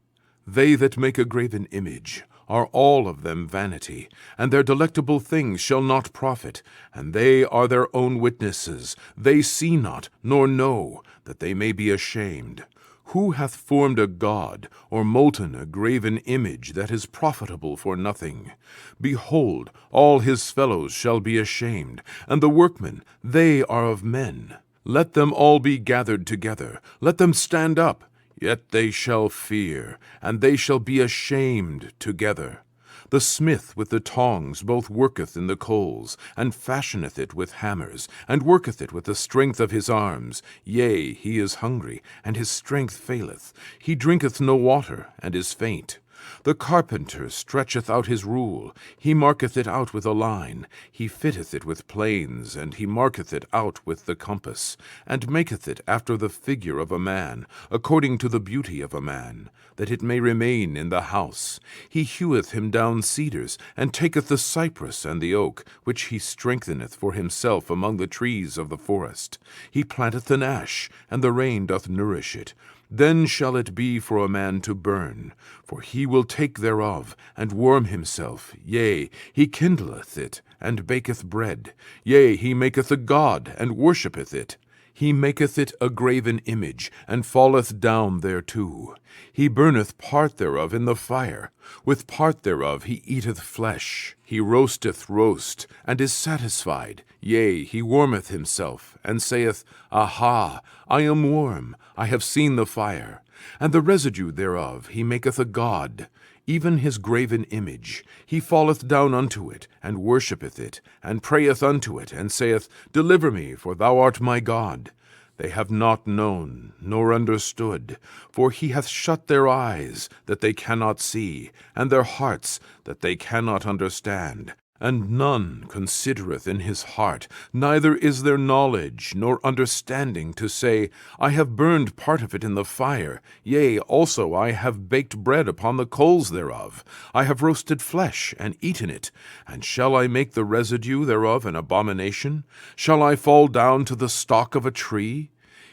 They that make a graven image are all of them vanity, and their delectable things shall not profit, and they are their own witnesses. They see not, nor know, that they may be ashamed. Who hath formed a god, or molten a graven image that is profitable for nothing? Behold, all his fellows shall be ashamed, and the workmen, they are of men. Let them all be gathered together, let them stand up. Yet they shall fear, and they shall be ashamed together. The smith with the tongs both worketh in the coals, and fashioneth it with hammers, and worketh it with the strength of his arms. Yea, he is hungry, and his strength faileth. He drinketh no water, and is faint. The carpenter stretcheth out his rule, he marketh it out with a line, he fitteth it with planes, and he marketh it out with the compass, and maketh it after the figure of a man, according to the beauty of a man, that it may remain in the house. He heweth him down cedars, and taketh the cypress and the oak, which he strengtheneth for himself among the trees of the forest. He planteth an ash, and the rain doth nourish it. Then shall it be for a man to burn, for he will take thereof, and warm himself. Yea, he kindleth it, and baketh bread. Yea, he maketh a god, and worshippeth it. He maketh it a graven image, and falleth down thereto. He burneth part thereof in the fire. With part thereof he eateth flesh. He roasteth roast, and is satisfied. Yea, he warmeth himself, and saith, Aha, I am warm, I have seen the fire. And the residue thereof he maketh a god, even his graven image. He falleth down unto it, and worshippeth it, and prayeth unto it, and saith, Deliver me, for thou art my God. They have not known, nor understood, for he hath shut their eyes, that they cannot see, and their hearts, that they cannot understand. And none considereth in his heart, neither is there knowledge nor understanding to say, I have burned part of it in the fire, yea, also I have baked bread upon the coals thereof. I have roasted flesh, and eaten it. And shall I make the residue thereof an abomination? Shall I fall down to the stalk of a tree?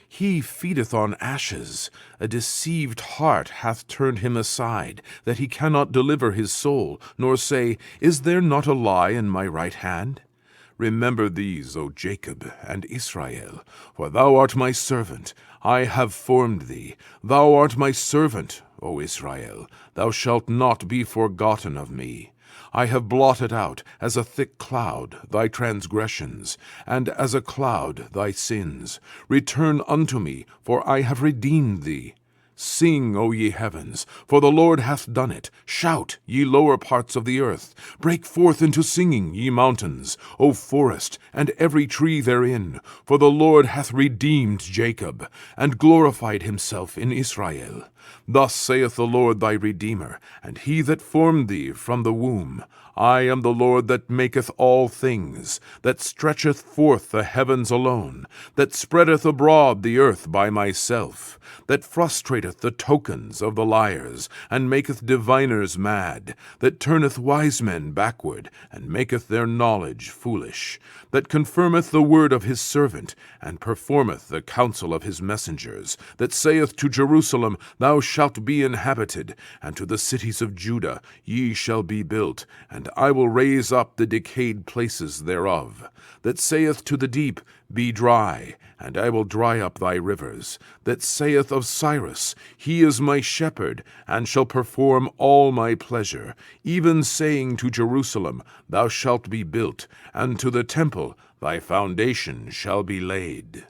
He feedeth on ashes. A deceived heart hath turned him aside, that he cannot deliver his soul, nor say, Is there not a lie in my right hand? Remember these, O Jacob and Israel, for thou art my servant. I have formed thee. Thou art my servant, O Israel. Thou shalt not be forgotten of me. I have blotted out, as a thick cloud, thy transgressions, and as a cloud thy sins. Return unto me, for I have redeemed thee. Sing, O ye heavens, for the Lord hath done it. Shout, ye lower parts of the earth. Break forth into singing, ye mountains, O forest, and every tree therein. For the Lord hath redeemed Jacob, and glorified himself in Israel. Thus saith the Lord thy Redeemer, and he that formed thee from the womb. I am the Lord that maketh all things, that stretcheth forth the heavens alone, that spreadeth abroad the earth by myself, that frustrateth the tokens of the liars, and maketh diviners mad, that turneth wise men backward, and maketh their knowledge foolish, that confirmeth the word of his servant, and performeth the counsel of his messengers, that saith to Jerusalem, Thou shalt be inhabited, and to the cities of Judah, Ye shall be built, and I will raise up the decayed places thereof, that saith to the deep, Be dry, and I will dry up thy rivers, that saith of Cyrus, He is my shepherd, and shall perform all my pleasure, even saying to Jerusalem, Thou shalt be built, and to the temple thy foundation shall be laid.